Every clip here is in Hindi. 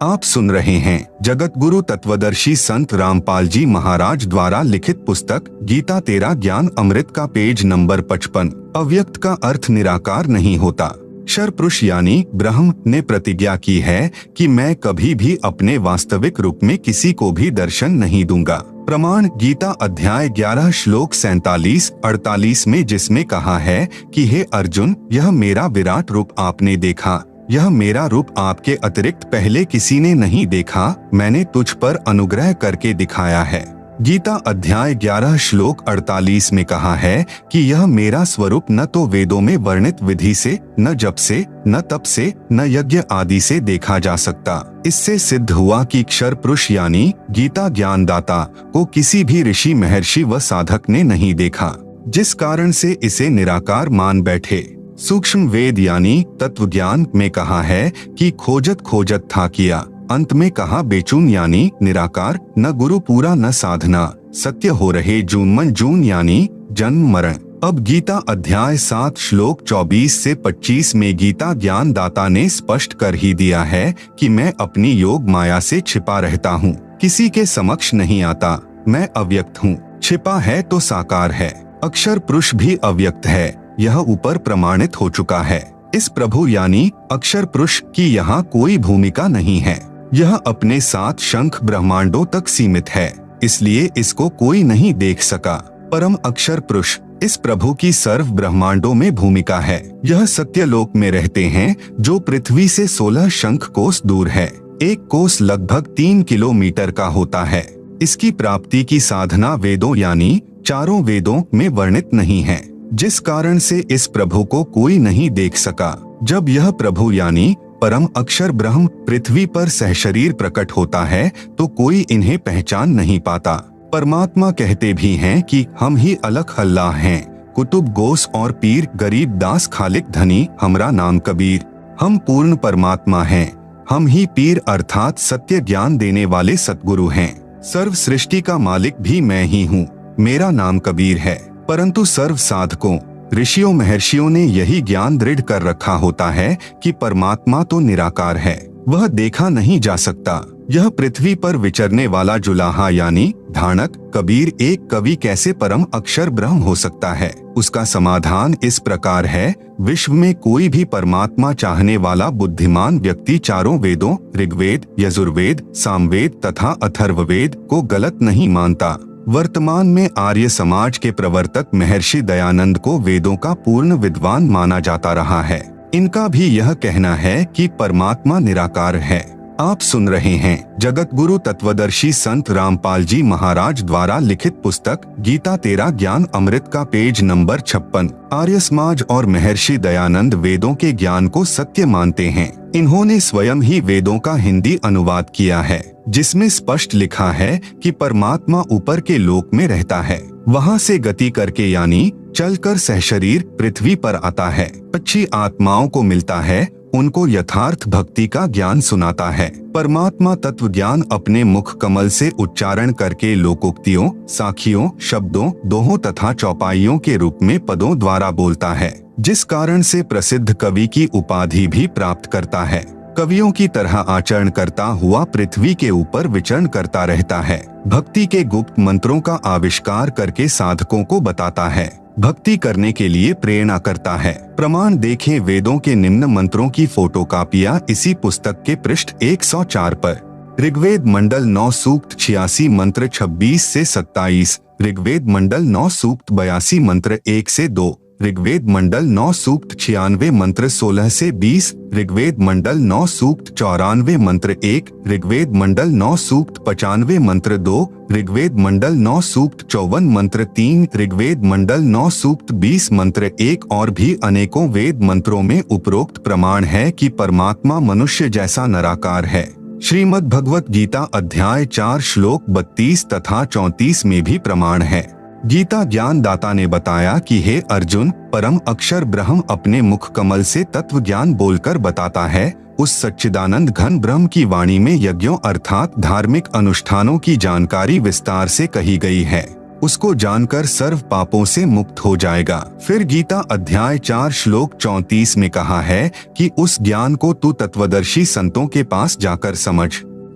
आप सुन रहे हैं जगत गुरु तत्वदर्शी संत रामपाल जी महाराज द्वारा लिखित पुस्तक गीता तेरा ज्ञान अमृत का पेज नंबर 55। अव्यक्त का अर्थ निराकार नहीं होता। क्षरपुरुष यानी ब्रह्म ने प्रतिज्ञा की है कि मैं कभी भी अपने वास्तविक रूप में किसी को भी दर्शन नहीं दूंगा। प्रमाण गीता अध्याय 11 श्लोक 47-48 में, जिसमें कहा है कि हे अर्जुन, यह मेरा विराट रूप आपने देखा। यह मेरा रूप आपके अतिरिक्त पहले किसी ने नहीं देखा। मैंने तुझ पर अनुग्रह करके दिखाया है। गीता अध्याय 11 श्लोक 48 में कहा है कि यह मेरा स्वरूप न तो वेदों में वर्णित विधि से, न जप से, न तप से, न यज्ञ आदि से देखा जा सकता। इससे सिद्ध हुआ कि क्षर पुरुष यानी गीता ज्ञानदाता को किसी भी ऋषि, महर्षि व साधक ने नहीं देखा, जिस कारण से इसे निराकार मान बैठे। सूक्ष्म वेद यानी तत्व ज्ञान में कहा है कि खोजत खोजत था किया। अंत में कहा बेचून यानी निराकार, न गुरु पूरा न साधना, सत्य हो रहे जून मन जून यानी जन्म मरण। अब गीता अध्याय 7 श्लोक 24 से 25 में गीता ज्ञान दाता ने स्पष्ट कर ही दिया है कि मैं अपनी योग माया से छिपा रहता हूँ, किसी के समक्ष नहीं आता। मैं अव्यक्त हूँ, छिपा है तो साकार है। अक्षर पुरुष भी अव्यक्त है, यह ऊपर प्रमाणित हो चुका है। इस प्रभु यानी अक्षर पुरुष की यहाँ कोई भूमिका नहीं है। यह अपने 7 शंख ब्रह्मांडों तक सीमित है, इसलिए इसको कोई नहीं देख सका। परम अक्षर पुरुष इस प्रभु की सर्व ब्रह्मांडों में भूमिका है। यह सत्यलोक में रहते हैं, जो पृथ्वी से 16 शंख कोस दूर है। एक कोस लगभग 3 किलोमीटर का होता है। इसकी प्राप्ति की साधना वेदों यानी चारों वेदों में वर्णित नहीं है, जिस कारण से इस प्रभु को कोई नहीं देख सका। जब यह प्रभु यानी परम अक्षर ब्रह्म पृथ्वी पर सहशरीर प्रकट होता है तो कोई इन्हें पहचान नहीं पाता। परमात्मा कहते भी हैं कि हम ही अलग अल्लाह हैं, कुतुब गोस और पीर, गरीब दास खालिक धनी, हमरा नाम कबीर। हम पूर्ण परमात्मा हैं, हम ही पीर अर्थात सत्य ज्ञान देने वाले सतगुरु हैं। सर्व सृष्टि का मालिक भी मैं ही हूँ, मेरा नाम कबीर है। परंतु सर्व साधकों, ऋषियों, महर्षियों ने यही ज्ञान दृढ़ कर रखा होता है कि परमात्मा तो निराकार है, वह देखा नहीं जा सकता। यह पृथ्वी पर विचरने वाला जुलाहा यानी धानक कबीर एक कवि कैसे परम अक्षर ब्रह्म हो सकता है? उसका समाधान इस प्रकार है, विश्व में कोई भी परमात्मा चाहने वाला बुद्धिमान व्यक्ति चारों वेदों ऋग्वेद, यजुर्वेद, सामवेद तथा अथर्ववेद को गलत नहीं मानता। वर्तमान में आर्य समाज के प्रवर्तक महर्षि दयानंद को वेदों का पूर्ण विद्वान माना जाता रहा है। इनका भी यह कहना है कि परमात्मा निराकार है। आप सुन रहे हैं जगत गुरु तत्वदर्शी संत रामपाल जी महाराज द्वारा लिखित पुस्तक गीता तेरा ज्ञान अमृत का पेज नंबर 56। आर्य समाज और महर्षि दयानंद वेदों के ज्ञान को सत्य मानते हैं। इन्होंने स्वयं ही वेदों का हिंदी अनुवाद किया है, जिसमें स्पष्ट लिखा है कि परमात्मा ऊपर के लोक में रहता है, वहां से गति करके यानी चलकर सहशरीर पृथ्वी पर आता है, अच्छी आत्माओं को मिलता है, उनको यथार्थ भक्ति का ज्ञान सुनाता है। परमात्मा तत्व ज्ञान अपने मुख कमल से उच्चारण करके लोकोक्तियों, साखियों, शब्दों, दोहों तथा चौपाइयों के रूप में पदों द्वारा बोलता है, जिस कारण से प्रसिद्ध कवि की उपाधि भी प्राप्त करता है। कवियों की तरह आचरण करता हुआ पृथ्वी के ऊपर विचरण करता रहता है। भक्ति के गुप्त मंत्रों का आविष्कार करके साधकों को बताता है, भक्ति करने के लिए प्रेरणा करता है। प्रमाण देखें, वेदों के निम्न मंत्रों की फोटोकॉपियां इसी पुस्तक के पृष्ठ 104 पर। ऋग्वेद मंडल 9 सूक्त 86 मंत्र 26 से 27, ऋग्वेद मंडल 9 सूक्त 82 मंत्र 1 से 2, ऋग्वेद मंडल 9 सूक्त 96 मंत्र 16 से 20, ऋग्वेद मंडल 9 सूक्त 94 मंत्र 1, ऋग्वेद मंडल 9 सूक्त 95 मंत्र 2, ऋग्वेद मंडल 9 सूक्त 54 मंत्र 3, ऋग्वेद मंडल 9 सूक्त 20 मंत्र 1 और भी अनेकों वेद मंत्रों में उपरोक्त प्रमाण है कि परमात्मा मनुष्य जैसा निराकार है। श्रीमद् भगवत गीता अध्याय 4 श्लोक 32 तथा 34 में भी प्रमाण है। गीता ज्ञान दाता ने बताया कि हे अर्जुन, परम अक्षर ब्रह्म अपने मुख कमल से तत्व ज्ञान बोलकर बताता है। उस सच्चिदानंद घन ब्रह्म की वाणी में यज्ञों अर्थात धार्मिक अनुष्ठानों की जानकारी विस्तार से कही गई है। उसको जानकर सर्व पापों से मुक्त हो जाएगा। फिर गीता अध्याय 4 श्लोक 34 में कहा है कि उस ज्ञान को तू तत्वदर्शी संतों के पास जाकर समझ।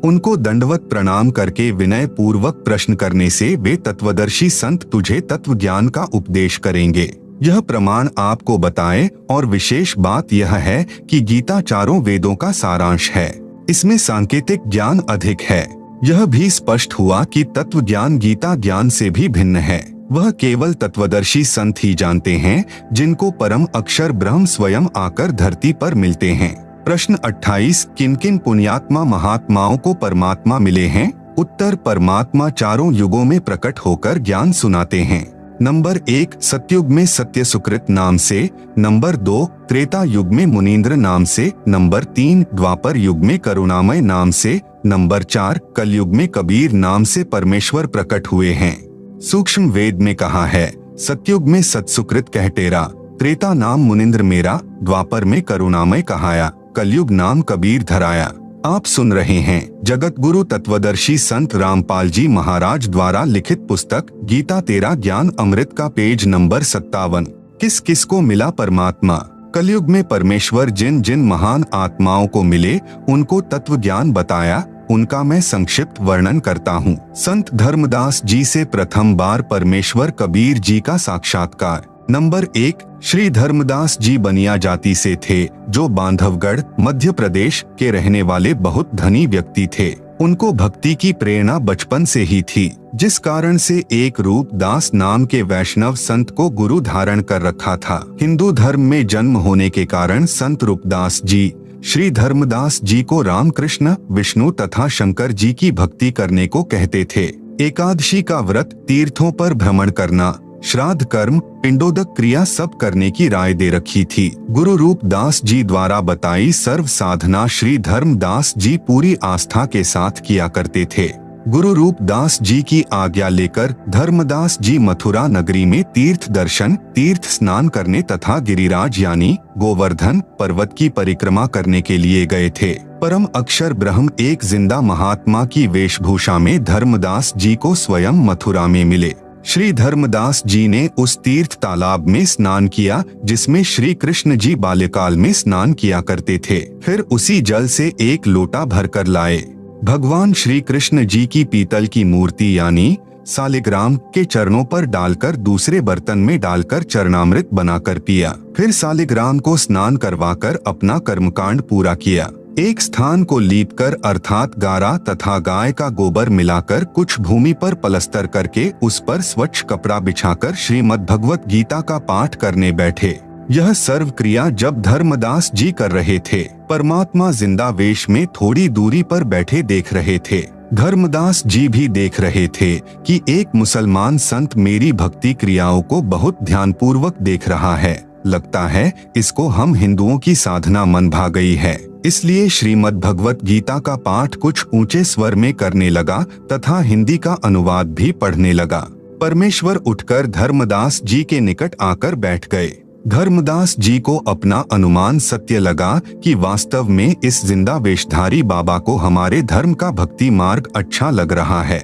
उनको दंडवत प्रणाम करके विनय पूर्वक प्रश्न करने से वे तत्वदर्शी संत तुझे तत्व ज्ञान का उपदेश करेंगे। यह प्रमाण आपको बताए और विशेष बात यह है कि गीता चारों वेदों का सारांश है। इसमें सांकेतिक ज्ञान अधिक है। यह भी स्पष्ट हुआ कि तत्व ज्ञान गीता ज्ञान से भी भिन्न है। वह केवल तत्वदर्शी संत ही जानते हैं जिनको परम अक्षर ब्रह्म स्वयं आकर धरती पर मिलते हैं। प्रश्न 28 किन किन पुण्यात्मा महात्माओं को परमात्मा मिले हैं? उत्तर परमात्मा चारों युगों में प्रकट होकर ज्ञान सुनाते हैं। नंबर 1 सतयुग में सत्य सुकृत नाम से, नंबर 2 त्रेता युग में मुनीन्द्र नाम से, नंबर 3 द्वापर युग में करुणामय नाम से, नंबर 4 कलयुग में कबीर नाम से परमेश्वर प्रकट हुए हैं। सूक्ष्म वेद में कहा है सतयुग में सत्सुकृत कहटेरा, त्रेता नाम मुनीन्द्र मेरा, द्वापर में करुणामय कहाया, कलयुग नाम कबीर धराया। आप सुन रहे हैं जगत गुरु तत्वदर्शी संत रामपाल जी महाराज द्वारा लिखित पुस्तक गीता तेरा ज्ञान अमृत का पेज नंबर 57। किस किस को मिला परमात्मा? कलयुग में परमेश्वर जिन जिन महान आत्माओं को मिले उनको तत्व ज्ञान बताया, उनका मैं संक्षिप्त वर्णन करता हूँ। संत धर्मदास जी से प्रथम बार परमेश्वर कबीर जी का साक्षात्कार। नंबर 1 श्री धर्मदास जी बनिया जाति से थे, जो बांधवगढ़ मध्य प्रदेश के रहने वाले बहुत धनी व्यक्ति थे। उनको भक्ति की प्रेरणा बचपन से ही थी, जिस कारण से एक रूप दास नाम के वैष्णव संत को गुरु धारण कर रखा था। हिंदू धर्म में जन्म होने के कारण संत रूपदास जी श्री धर्मदास जी को रामकृष्ण, विष्णु तथा शंकर जी की भक्ति करने को कहते थे। एकादशी का व्रत, तीर्थों पर भ्रमण करना, श्राद्ध कर्म, पिंडोदक क्रिया सब करने की राय दे रखी थी। गुरु रूपदास जी द्वारा बताई सर्व साधना श्री धर्मदास जी पूरी आस्था के साथ किया करते थे। गुरु रूपदास जी की आज्ञा लेकर धर्मदास जी मथुरा नगरी में तीर्थ दर्शन, तीर्थ स्नान करने तथा गिरिराज यानी गोवर्धन पर्वत की परिक्रमा करने के लिए गए थे। परम अक्षर ब्रह्म एक जिंदा महात्मा की वेशभूषा में धर्मदास जी को स्वयं मथुरा में मिले। श्री धर्मदास जी ने उस तीर्थ तालाब में स्नान किया जिसमें श्री कृष्ण जी बाल्यकाल में स्नान किया करते थे। फिर उसी जल से एक लोटा भरकर लाए। भगवान श्री कृष्ण जी की पीतल की मूर्ति यानी सालिग्राम के चरणों पर डालकर दूसरे बर्तन में डालकर चरणामृत बनाकर पिया। फिर सालिग्राम को स्नान करवाकर अपना कर्मकांड पूरा किया। एक स्थान को लीपकर अर्थात गारा तथा गाय का गोबर मिलाकर कुछ भूमि पर पलस्तर करके उस पर स्वच्छ कपड़ा बिछाकर श्रीमद् भगवत गीता का पाठ करने बैठे। यह सर्व क्रिया जब धर्मदास जी कर रहे थे, परमात्मा जिंदा वेश में थोड़ी दूरी पर बैठे देख रहे थे। धर्मदास जी भी देख रहे थे कि एक मुसलमान संत मेरी भक्ति क्रियाओं को बहुत ध्यानपूर्वक देख रहा है। लगता है इसको हम हिंदुओं की साधना मन भा गई है। इसलिए श्रीमद् भगवत गीता का पाठ कुछ ऊंचे स्वर में करने लगा तथा हिंदी का अनुवाद भी पढ़ने लगा। परमेश्वर उठकर धर्मदास जी के निकट आकर बैठ गए। धर्मदास जी को अपना अनुमान सत्य लगा कि वास्तव में इस जिंदा वेशधारी बाबा को हमारे धर्म का भक्ति मार्ग अच्छा लग रहा है।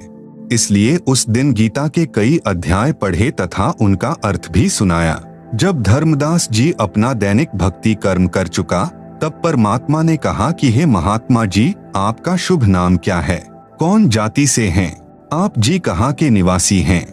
इसलिए उस दिन गीता के कई अध्याय पढ़े तथा उनका अर्थ भी सुनाया। जब धर्मदास जी अपना दैनिक भक्ति कर्म कर चुका, तब परमात्मा ने कहा कि हे महात्मा जी, आपका शुभ नाम क्या है? कौन जाति से हैं? आप जी कहाँ के निवासी हैं?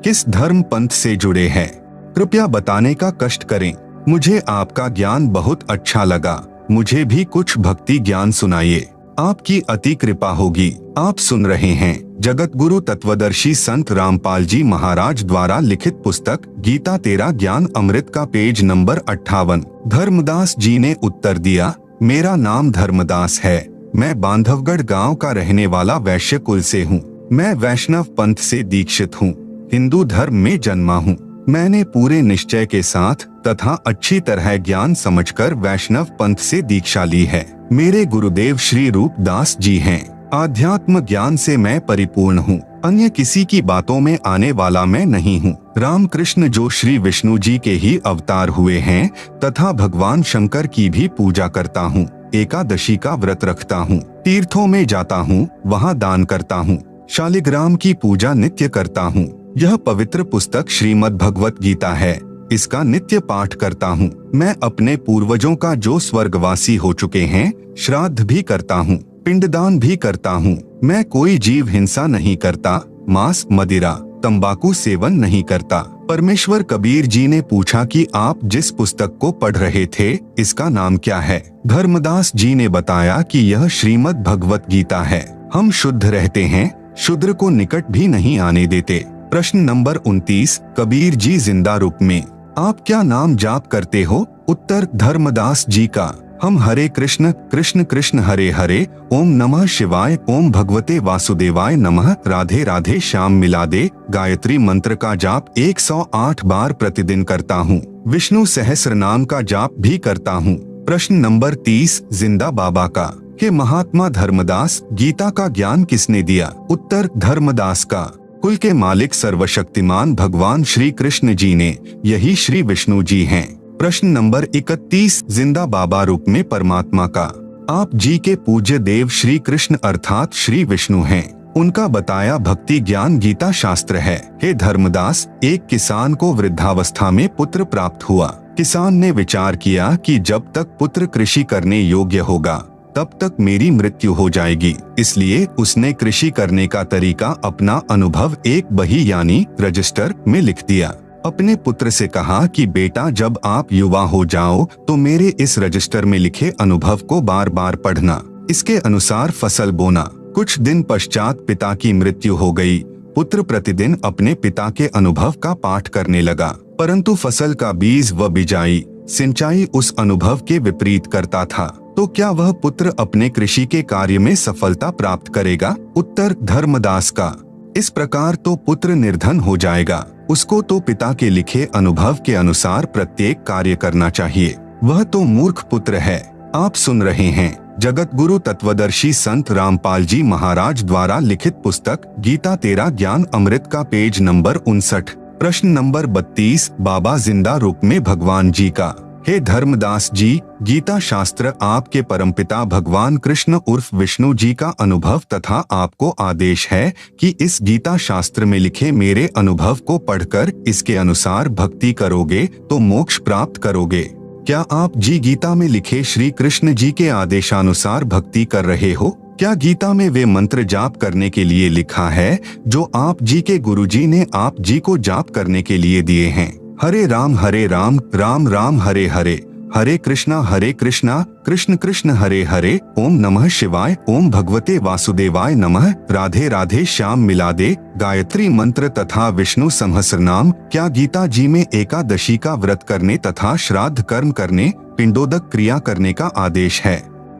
किस धर्म पंथ से जुड़े हैं? कृपया बताने का कष्ट करें। मुझे आपका ज्ञान बहुत अच्छा लगा। मुझे भी कुछ भक्ति ज्ञान सुनाइए। आपकी अति कृपा होगी। आप सुन रहे हैं जगत गुरु तत्वदर्शी संत रामपाल जी महाराज द्वारा लिखित पुस्तक गीता तेरा ज्ञान अमृत का पेज नंबर 58। धर्मदास जी ने उत्तर दिया, मेरा नाम धर्मदास है। मैं बांधवगढ़ गांव का रहने वाला वैश्य कुल से हूँ। मैं वैष्णव पंथ से दीक्षित हूँ। हिंदू धर्म में जन्मा हूँ। मैंने पूरे निश्चय के साथ तथा अच्छी तरह ज्ञान समझकर वैष्णव पंथ से दीक्षा ली है। मेरे गुरुदेव श्री रूपदास जी हैं। आध्यात्म ज्ञान से मैं परिपूर्ण हूँ। अन्य किसी की बातों में आने वाला मैं नहीं हूँ। रामकृष्ण जो श्री विष्णु जी के ही अवतार हुए हैं तथा भगवान शंकर की भी पूजा करता हूँ। एकादशी का व्रत रखता हूँ। तीर्थों में जाता हूँ, वहाँ दान करता हूँ। शालिग्राम की पूजा नित्य करता हूँ। यह पवित्र पुस्तक श्रीमद् भगवत गीता है। इसका नित्य पाठ करता हूँ। मैं अपने पूर्वजों का जो स्वर्गवासी हो चुके हैं श्राद्ध भी करता हूँ, पिंडदान भी करता हूँ। मैं कोई जीव हिंसा नहीं करता, मांस, मदिरा, तंबाकू सेवन नहीं करता। परमेश्वर कबीर जी ने पूछा कि आप जिस पुस्तक को पढ़ रहे थे इसका नाम क्या है? धर्मदास जी ने बताया कि यह श्रीमद् भगवत गीता है। हम शुद्ध रहते हैं, शूद्र को निकट भी नहीं आने देते। प्रश्न नंबर 29, कबीर जी जिंदा रूप में आप क्या नाम जाप करते हो? उत्तर, धर्मदास जी का हम हरे कृष्ण कृष्ण कृष्ण हरे हरे, ओम नमः शिवाय, ओम भगवते वासुदेवाय नमः, राधे राधे श्याम मिला दे गायत्री मंत्र का जाप 108 बार प्रतिदिन करता हूँ। विष्णु सहस्र नाम का जाप भी करता हूँ। प्रश्न नंबर 30, जिंदा बाबा का के महात्मा धर्मदास गीता का ज्ञान किसने दिया? उत्तर, धर्मदास का कुल के मालिक सर्वशक्तिमान भगवान श्री कृष्ण जी ने, यही श्री विष्णु जी हैं। प्रश्न नंबर 31, जिंदा बाबा रूप में परमात्मा का आप जी के पूज्य देव श्री कृष्ण अर्थात श्री विष्णु हैं। उनका बताया भक्ति ज्ञान गीता शास्त्र है। हे धर्मदास, एक किसान को वृद्धावस्था में पुत्र प्राप्त हुआ। किसान ने विचार किया कि जब तक पुत्र कृषि करने योग्य होगा तब तक मेरी मृत्यु हो जाएगी। इसलिए उसने कृषि करने का तरीका अपना अनुभव एक बही यानी रजिस्टर में लिख दिया। अपने पुत्र से कहा कि बेटा, जब आप युवा हो जाओ तो मेरे इस रजिस्टर में लिखे अनुभव को बार बार पढ़ना, इसके अनुसार फसल बोना। कुछ दिन पश्चात पिता की मृत्यु हो गई। पुत्र प्रतिदिन अपने पिता के अनुभव का पाठ करने लगा, परंतु फसल का बीज व बिजाई, सिंचाई उस अनुभव के विपरीत करता था। तो क्या वह पुत्र अपने कृषि के कार्य में सफलता प्राप्त करेगा? उत्तर, धर्मदास का इस प्रकार तो पुत्र निर्धन हो जाएगा। उसको तो पिता के लिखे अनुभव के अनुसार प्रत्येक कार्य करना चाहिए। वह तो मूर्ख पुत्र है। आप सुन रहे हैं जगत गुरु तत्वदर्शी संत रामपाल जी महाराज द्वारा लिखित पुस्तक गीता तेरा ज्ञान अमृत का पेज नंबर 59। प्रश्न नंबर 32, बाबा जिंदा रूप में भगवान जी का। हे धर्मदास जी, गीता शास्त्र आपके परमपिता भगवान कृष्ण उर्फ विष्णु जी का अनुभव तथा आपको आदेश है कि इस गीता शास्त्र में लिखे मेरे अनुभव को पढ़कर इसके अनुसार भक्ति करोगे तो मोक्ष प्राप्त करोगे। क्या आप जी गीता में लिखे श्री कृष्ण जी के आदेशानुसार भक्ति कर रहे हो? क्या गीता में वे मंत्र जाप करने के लिए लिखा है जो आप जी के गुरुजी ने आप जी को जाप करने के लिए दिए हैं? हरे राम राम राम हरे हरे, हरे कृष्णा कृष्ण कृष्ण हरे हरे, ओम नमः शिवाय, ओम भगवते वासुदेवाय नमः, राधे राधे श्याम मिला दे गायत्री मंत्र तथा विष्णु सहस्र नाम। क्या गीता जी में एकादशी का व्रत करने तथा श्राद्ध कर्म करने, पिंडोदक क्रिया करने का आदेश है?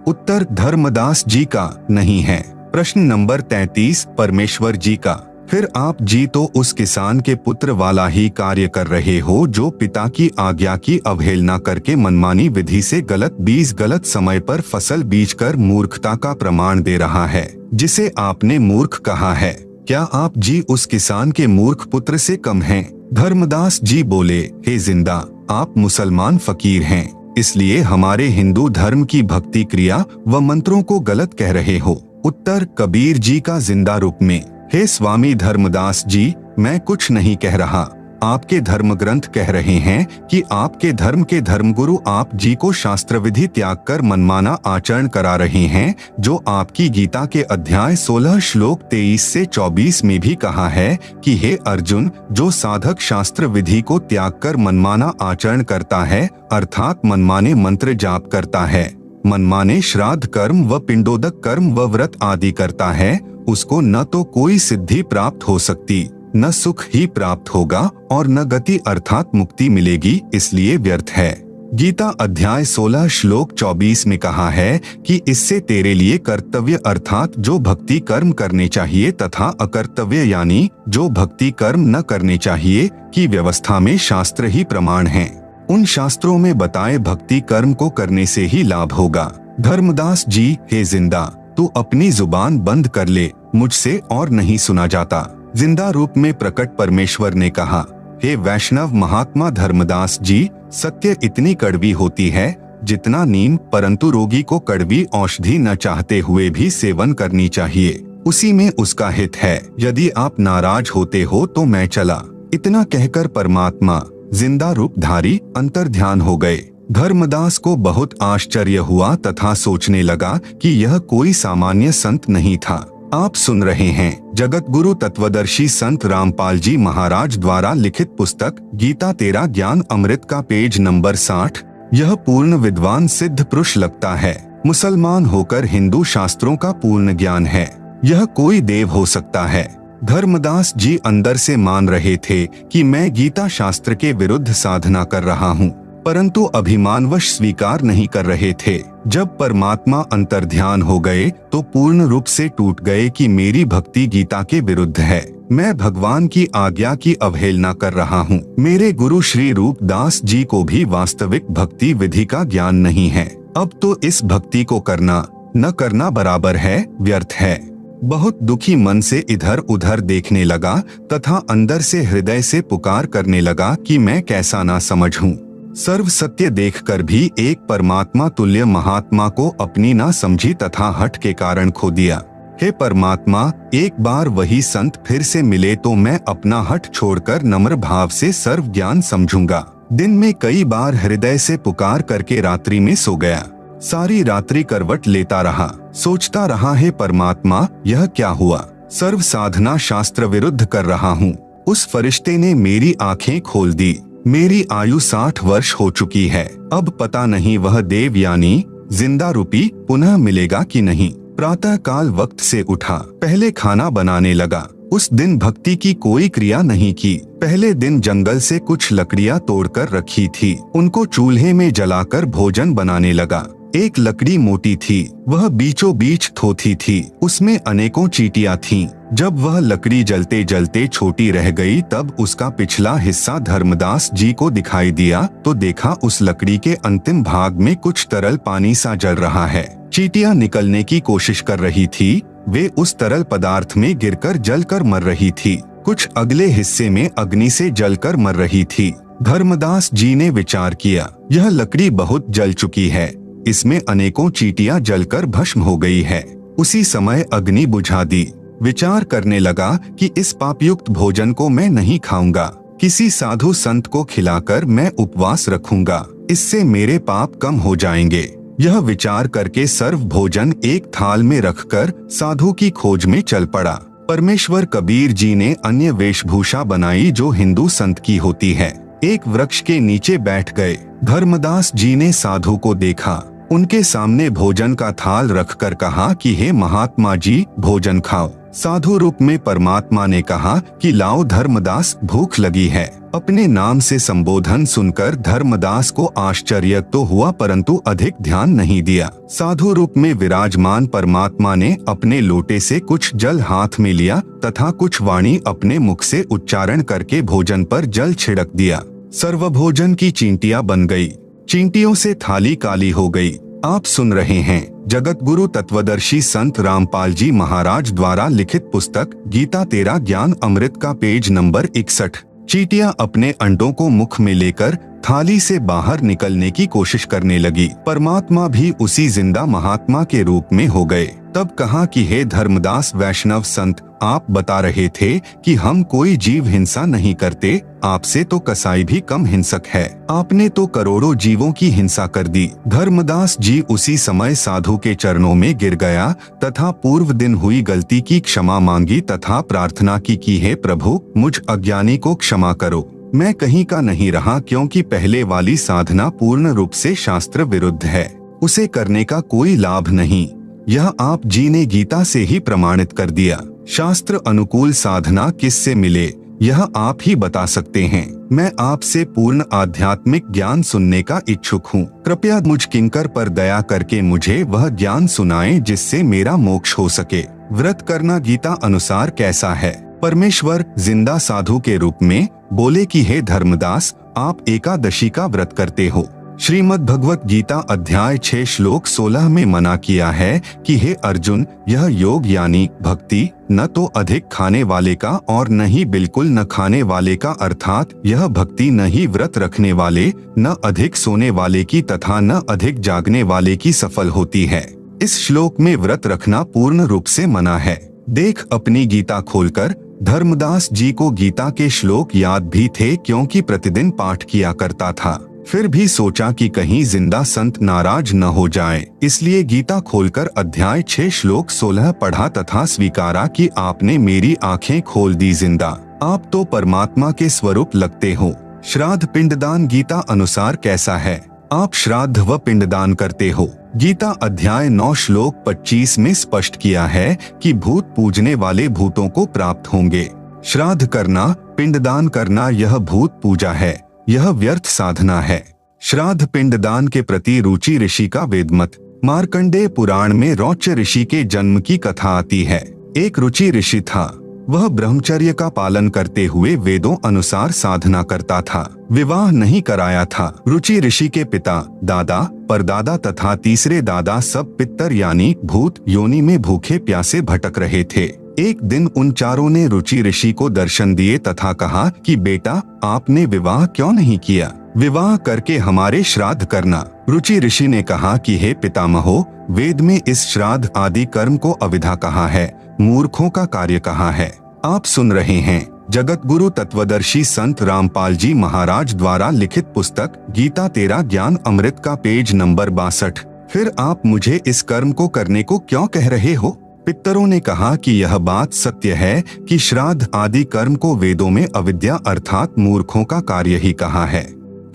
उत्तर, धर्मदास जी का नहीं है। प्रश्न नंबर 33, परमेश्वर जी का। फिर आप जी तो उस किसान के पुत्र वाला ही कार्य कर रहे हो जो पिता की आज्ञा की अवहेलना करके मनमानी विधि से गलत बीज गलत समय पर फसल बीजकर मूर्खता का प्रमाण दे रहा है, जिसे आपने मूर्ख कहा है। क्या आप जी उस किसान के मूर्ख पुत्र से कम हैं? धर्मदास जी बोले, हे जिंदा, आप मुसलमान फकीर हैं, इसलिए हमारे हिंदू धर्म की भक्ति क्रिया व मंत्रों को गलत कह रहे हो। उत्तर, कबीर जी का जिंदा रूप में। हे स्वामी धर्मदास जी, मैं कुछ नहीं कह रहा, आपके धर्म ग्रंथ कह रहे हैं कि आपके धर्म के धर्मगुरु आप जी को शास्त्र विधि त्याग कर मनमाना आचरण करा रहे हैं, जो आपकी गीता के अध्याय 16 श्लोक 23 से 24 में भी कहा है कि हे अर्जुन, जो साधक शास्त्र विधि को त्याग कर मनमाना आचरण करता है अर्थात मनमाने मंत्र जाप करता है, मनमाने श्राद्ध कर्म व पिंडोदक कर्म व व्रत आदि करता है, उसको न तो कोई सिद्धि प्राप्त हो सकती, न सुख ही प्राप्त होगा और न गति अर्थात मुक्ति मिलेगी, इसलिए व्यर्थ है। गीता अध्याय 16 श्लोक 24 में कहा है कि इससे तेरे लिए कर्तव्य अर्थात जो भक्ति कर्म करने चाहिए तथा अकर्तव्य यानी जो भक्ति कर्म न करने चाहिए की व्यवस्था में शास्त्र ही प्रमाण हैं। उन शास्त्रों में बताए भक्ति कर्म को करने से ही लाभ होगा। धर्मदास जी, हे जिंदा, तू अपनी जुबान बंद कर ले, मुझसे और नहीं सुना जाता। जिंदा रूप में प्रकट परमेश्वर ने कहा, हे वैष्णव महात्मा धर्मदास जी, सत्य इतनी कड़वी होती है जितना नीम, परंतु रोगी को कड़वी औषधि न चाहते हुए भी सेवन करनी चाहिए। उसी में उसका हित है। यदि आप नाराज होते हो तो मैं चला। इतना कहकर परमात्मा जिंदा रूपधारी अंतर्ध्यान हो गए। धर्मदास को बहुत आश्चर्य हुआ तथा सोचने लगा कि यह कोई सामान्य संत नहीं था। आप सुन रहे हैं जगत गुरु तत्वदर्शी संत रामपाल जी महाराज द्वारा लिखित पुस्तक गीता तेरा ज्ञान अमृत का पेज नंबर 60। यह पूर्ण विद्वान सिद्ध पुरुष लगता है। मुसलमान होकर हिंदू शास्त्रों का पूर्ण ज्ञान है। यह कोई देव हो सकता है। धर्मदास जी अंदर से मान रहे थे कि मैं गीता शास्त्र के विरुद्ध साधना कर रहा हूँ, परंतु अभिमानवश स्वीकार नहीं कर रहे थे। जब परमात्मा अंतर्ध्यान हो गए तो पूर्ण रूप से टूट गए कि मेरी भक्ति गीता के विरुद्ध है। मैं भगवान की आज्ञा की अवहेलना कर रहा हूँ। मेरे गुरु श्री रूपदास जी को भी वास्तविक भक्ति विधि का ज्ञान नहीं है। अब तो इस भक्ति को करना न करना बराबर है, व्यर्थ है। बहुत दुखी मन से इधर उधर देखने लगा तथा अंदर से हृदय से पुकार करने लगा कि मैं कैसा ना समझूं। सर्व सत्य देखकर भी एक परमात्मा तुल्य महात्मा को अपनी ना समझी तथा हठ के कारण खो दिया। हे परमात्मा, एक बार वही संत फिर से मिले तो मैं अपना हठ छोड़कर नम्र भाव से सर्व ज्ञान समझूंगा। दिन में कई बार हृदय से पुकार करके रात्रि में सो गया। सारी रात्रि करवट लेता रहा, सोचता रहा, हे परमात्मा यह क्या हुआ? सर्व साधना शास्त्र विरुद्ध कर रहा हूँ। उस फरिश्ते ने मेरी आंखें खोल दी। मेरी आयु 60 वर्ष हो चुकी है। अब पता नहीं वह देव यानी जिंदा रूपी पुनः मिलेगा कि नहीं। प्रातः काल वक्त से उठा, पहले खाना बनाने लगा। उस दिन भक्ति की कोई क्रिया नहीं की। पहले दिन जंगल से कुछ लकड़ियां तोड़कर रखी थी, उनको चूल्हे में जलाकर भोजन बनाने लगा। एक लकड़ी मोटी थी, वह बीचों बीच थोथी थी, उसमें अनेकों चींटियां थीं। जब वह लकड़ी जलते जलते छोटी रह गई तब उसका पिछला हिस्सा धर्मदास जी को दिखाई दिया तो देखा उस लकड़ी के अंतिम भाग में कुछ तरल पानी सा जल रहा है। चींटियां निकलने की कोशिश कर रही थी, वे उस तरल पदार्थ में गिरकर जलकर मर रही थी। कुछ अगले हिस्से में अग्नि से जलकर मर रही थी। धर्मदास जी ने विचार किया, यह लकड़ी बहुत जल चुकी है, इसमें अनेकों चींटियां जलकर भस्म हो गई है। उसी समय अग्नि बुझा दी। विचार करने लगा कि इस पापयुक्त भोजन को मैं नहीं खाऊंगा, किसी साधु संत को खिलाकर मैं उपवास रखूंगा, इससे मेरे पाप कम हो जाएंगे। यह विचार करके सर्व भोजन एक थाल में रखकर साधु की खोज में चल पड़ा। परमेश्वर कबीर जी ने अन्य वेशभूषा बनाई जो हिंदू संत की होती है। एक वृक्ष के नीचे बैठ गए। धर्मदास जी ने साधु को देखा, उनके सामने भोजन का थाल रखकर कहा कि हे महात्मा जी भोजन खाओ। साधु रूप में परमात्मा ने कहा कि लाओ धर्मदास, भूख लगी है। अपने नाम से संबोधन सुनकर धर्मदास को आश्चर्य तो हुआ परंतु अधिक ध्यान नहीं दिया। साधु रूप में विराजमान परमात्मा ने अपने लोटे से कुछ जल हाथ में लिया तथा कुछ वाणी अपने मुख से उच्चारण करके भोजन पर जल छिड़क दिया। सर्वभोजन की चींटियां बन गई। चींटियों से थाली काली हो गई। आप सुन रहे हैं जगत गुरु तत्वदर्शी संत रामपाल जी महाराज द्वारा लिखित पुस्तक गीता तेरा ज्ञान अमृत का पेज नंबर 61। चींटियां अपने अंडों को मुख में लेकर थाली से बाहर निकलने की कोशिश करने लगी। परमात्मा भी उसी जिंदा महात्मा के रूप में हो गए। तब कहा कि हे धर्मदास वैष्णव संत, आप बता रहे थे कि हम कोई जीव हिंसा नहीं करते, आपसे तो कसाई भी कम हिंसक है। आपने तो करोड़ों जीवों की हिंसा कर दी। धर्मदास जी उसी समय साधु के चरणों में गिर गया तथा पूर्व दिन हुई गलती की क्षमा मांगी तथा प्रार्थना की कि हे प्रभु, मुझ अज्ञानी को क्षमा करो। मैं कहीं का नहीं रहा क्योंकि पहले वाली साधना पूर्ण रूप से शास्त्र विरुद्ध है, उसे करने का कोई लाभ नहीं। यह आप जी ने गीता से ही प्रमाणित कर दिया। शास्त्र अनुकूल साधना किससे मिले यह आप ही बता सकते हैं। मैं आपसे पूर्ण आध्यात्मिक ज्ञान सुनने का इच्छुक हूँ। कृपया मुझ किंकर पर दया करके मुझे वह ज्ञान सुनाएं जिससे मेरा मोक्ष हो सके। व्रत करना गीता अनुसार कैसा है? परमेश्वर जिंदा साधु के रूप में बोले कि हे धर्मदास, आप एकादशी का व्रत करते हो। श्रीमद् भगवत गीता अध्याय 6 श्लोक 16 में मना किया है कि हे अर्जुन, यह योग यानी भक्ति न तो अधिक खाने वाले का और न ही बिल्कुल न खाने वाले का, अर्थात यह भक्ति न ही व्रत रखने वाले, न अधिक सोने वाले की तथा न अधिक जागने वाले की सफल होती है। इस श्लोक में व्रत रखना पूर्ण रूप से मना है। देख अपनी गीता खोलकर। धर्मदास जी को गीता के श्लोक याद भी थे क्योंकि प्रतिदिन पाठ किया करता था। फिर भी सोचा कि कहीं जिंदा संत नाराज न हो जाए, इसलिए गीता खोलकर अध्याय 6 श्लोक 16 पढ़ा तथा स्वीकारा कि आपने मेरी आंखें खोल दी जिंदा। आप तो परमात्मा के स्वरूप लगते हो। श्राद्ध पिंडदान गीता अनुसार कैसा है? आप श्राद्ध व पिंडदान करते हो। गीता अध्याय 9 श्लोक 25 में स्पष्ट किया है कि भूत पूजने वाले भूतों को प्राप्त होंगे। श्राद्ध करना, पिंडदान करना यह भूत पूजा है, यह व्यर्थ साधना है। श्राद्ध पिंडदान के प्रति रुचि ऋषि का वेदमत। मार्कंडेय पुराण में रौच्य ऋषि के जन्म की कथा आती है। एक रुचि ऋषि था। वह ब्रह्मचर्य का पालन करते हुए वेदों अनुसार साधना करता था। विवाह नहीं कराया था। रुचि ऋषि के पिता, दादा, परदादा तथा तीसरे दादा सब पितर यानी भूत योनि में भूखे प्यासे भटक रहे थे। एक दिन उन चारों ने रुचि ऋषि को दर्शन दिए तथा कहा कि बेटा, आपने विवाह क्यों नहीं किया? विवाह करके हमारे श्राद्ध करना। रुचि ऋषि ने कहा कि हे पितामहो, वेद में इस श्राद्ध आदि कर्म को अविधा कहा है, मूर्खों का कार्य कहा है। आप सुन रहे हैं जगत गुरु तत्वदर्शी संत रामपाल जी महाराज द्वारा लिखित पुस्तक गीता तेरा ज्ञान अमृत का पेज नंबर 62। फिर आप मुझे इस कर्म को करने को क्यों कह रहे हो? पितरों ने कहा कि यह बात सत्य है कि श्राद्ध आदि कर्म को वेदों में अविद्या अर्थात मूर्खों का कार्य ही कहा है।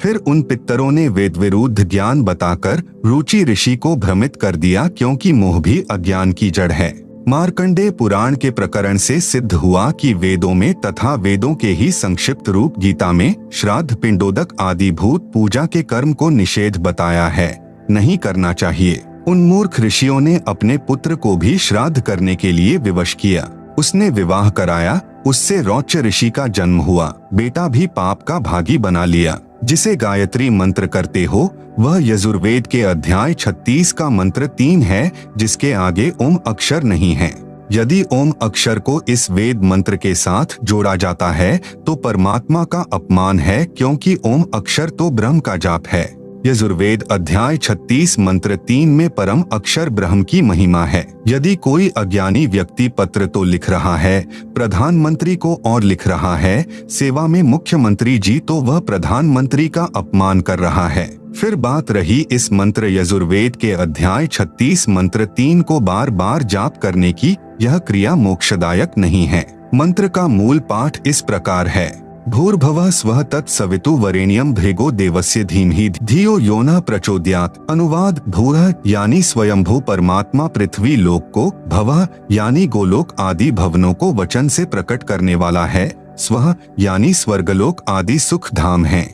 फिर उन पितरों ने वेद विरुद्ध ज्ञान बताकर रुचि ऋषि को भ्रमित कर दिया क्योंकि मोह भी अज्ञान की जड़ है। मार्कंडेय पुराण के प्रकरण से सिद्ध हुआ कि वेदों में तथा वेदों के ही संक्षिप्त रूप गीता में श्राद्ध पिंडोदक आदि भूत पूजा के कर्म को निषेध बताया है, नहीं करना चाहिए। उन मूर्ख ऋषियों ने अपने पुत्र को भी श्राद्ध करने के लिए विवश किया। उसने विवाह कराया, उससे रौच्य ऋषि का जन्म हुआ। बेटा भी पाप का भागी बना लिया। जिसे गायत्री मंत्र करते हो वह यजुर्वेद के अध्याय 36 का मंत्र 3 है, जिसके आगे ओम अक्षर नहीं है। यदि ओम अक्षर को इस वेद मंत्र के साथ जोड़ा जाता है तो परमात्मा का अपमान है, क्योंकि ओम अक्षर तो ब्रह्म का जाप है। यजुर्वेद अध्याय 36 मंत्र 3 में परम अक्षर ब्रह्म की महिमा है। यदि कोई अज्ञानी व्यक्ति पत्र तो लिख रहा है, प्रधानमंत्री को और लिख रहा है, सेवा में मुख्यमंत्री जी, तो वह प्रधानमंत्री का अपमान कर रहा है। फिर बात रही इस मंत्र यजुर्वेद के अध्याय 36 मंत्र 3 को बार बार जाप करने की, यह क्रिया मोक्षदायक नहीं है। मंत्र का मूल पाठ इस प्रकार है: भूर्भुवः स्वः तत्सवितु वरेण्यं भृगो देवस्य धीमहि धियो यो नः प्रचोदयात्। अनुवाद: भूः यानी स्वयंभू परमात्मा पृथ्वी लोक को, भवः यानी गोलोक आदि भवनों को वचन से प्रकट करने वाला है, स्वः यानी स्वर्गलोक आदि सुख धाम है,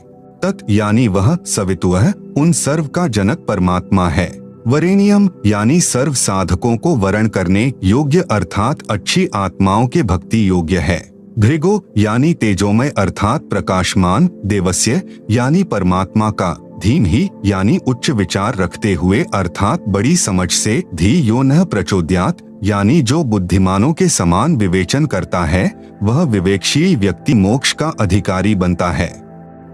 तत् यानी वह सवितुः उन सर्व का जनक परमात्मा है, वरेण्यम यानी सर्व साधकों को वरण करने योग्य अर्थात अच्छी आत्माओं के भक्ति योग्य है, भृगो यानी तेजोमय अर्थात प्रकाशमान, देवस्य यानी परमात्मा का, धीमहि यानी उच्च विचार रखते हुए अर्थात बड़ी समझ से, धी यो नः प्रचोदयात् यानी जो बुद्धिमानों के समान विवेचन करता है, वह विवेकशील व्यक्ति मोक्ष का अधिकारी बनता है।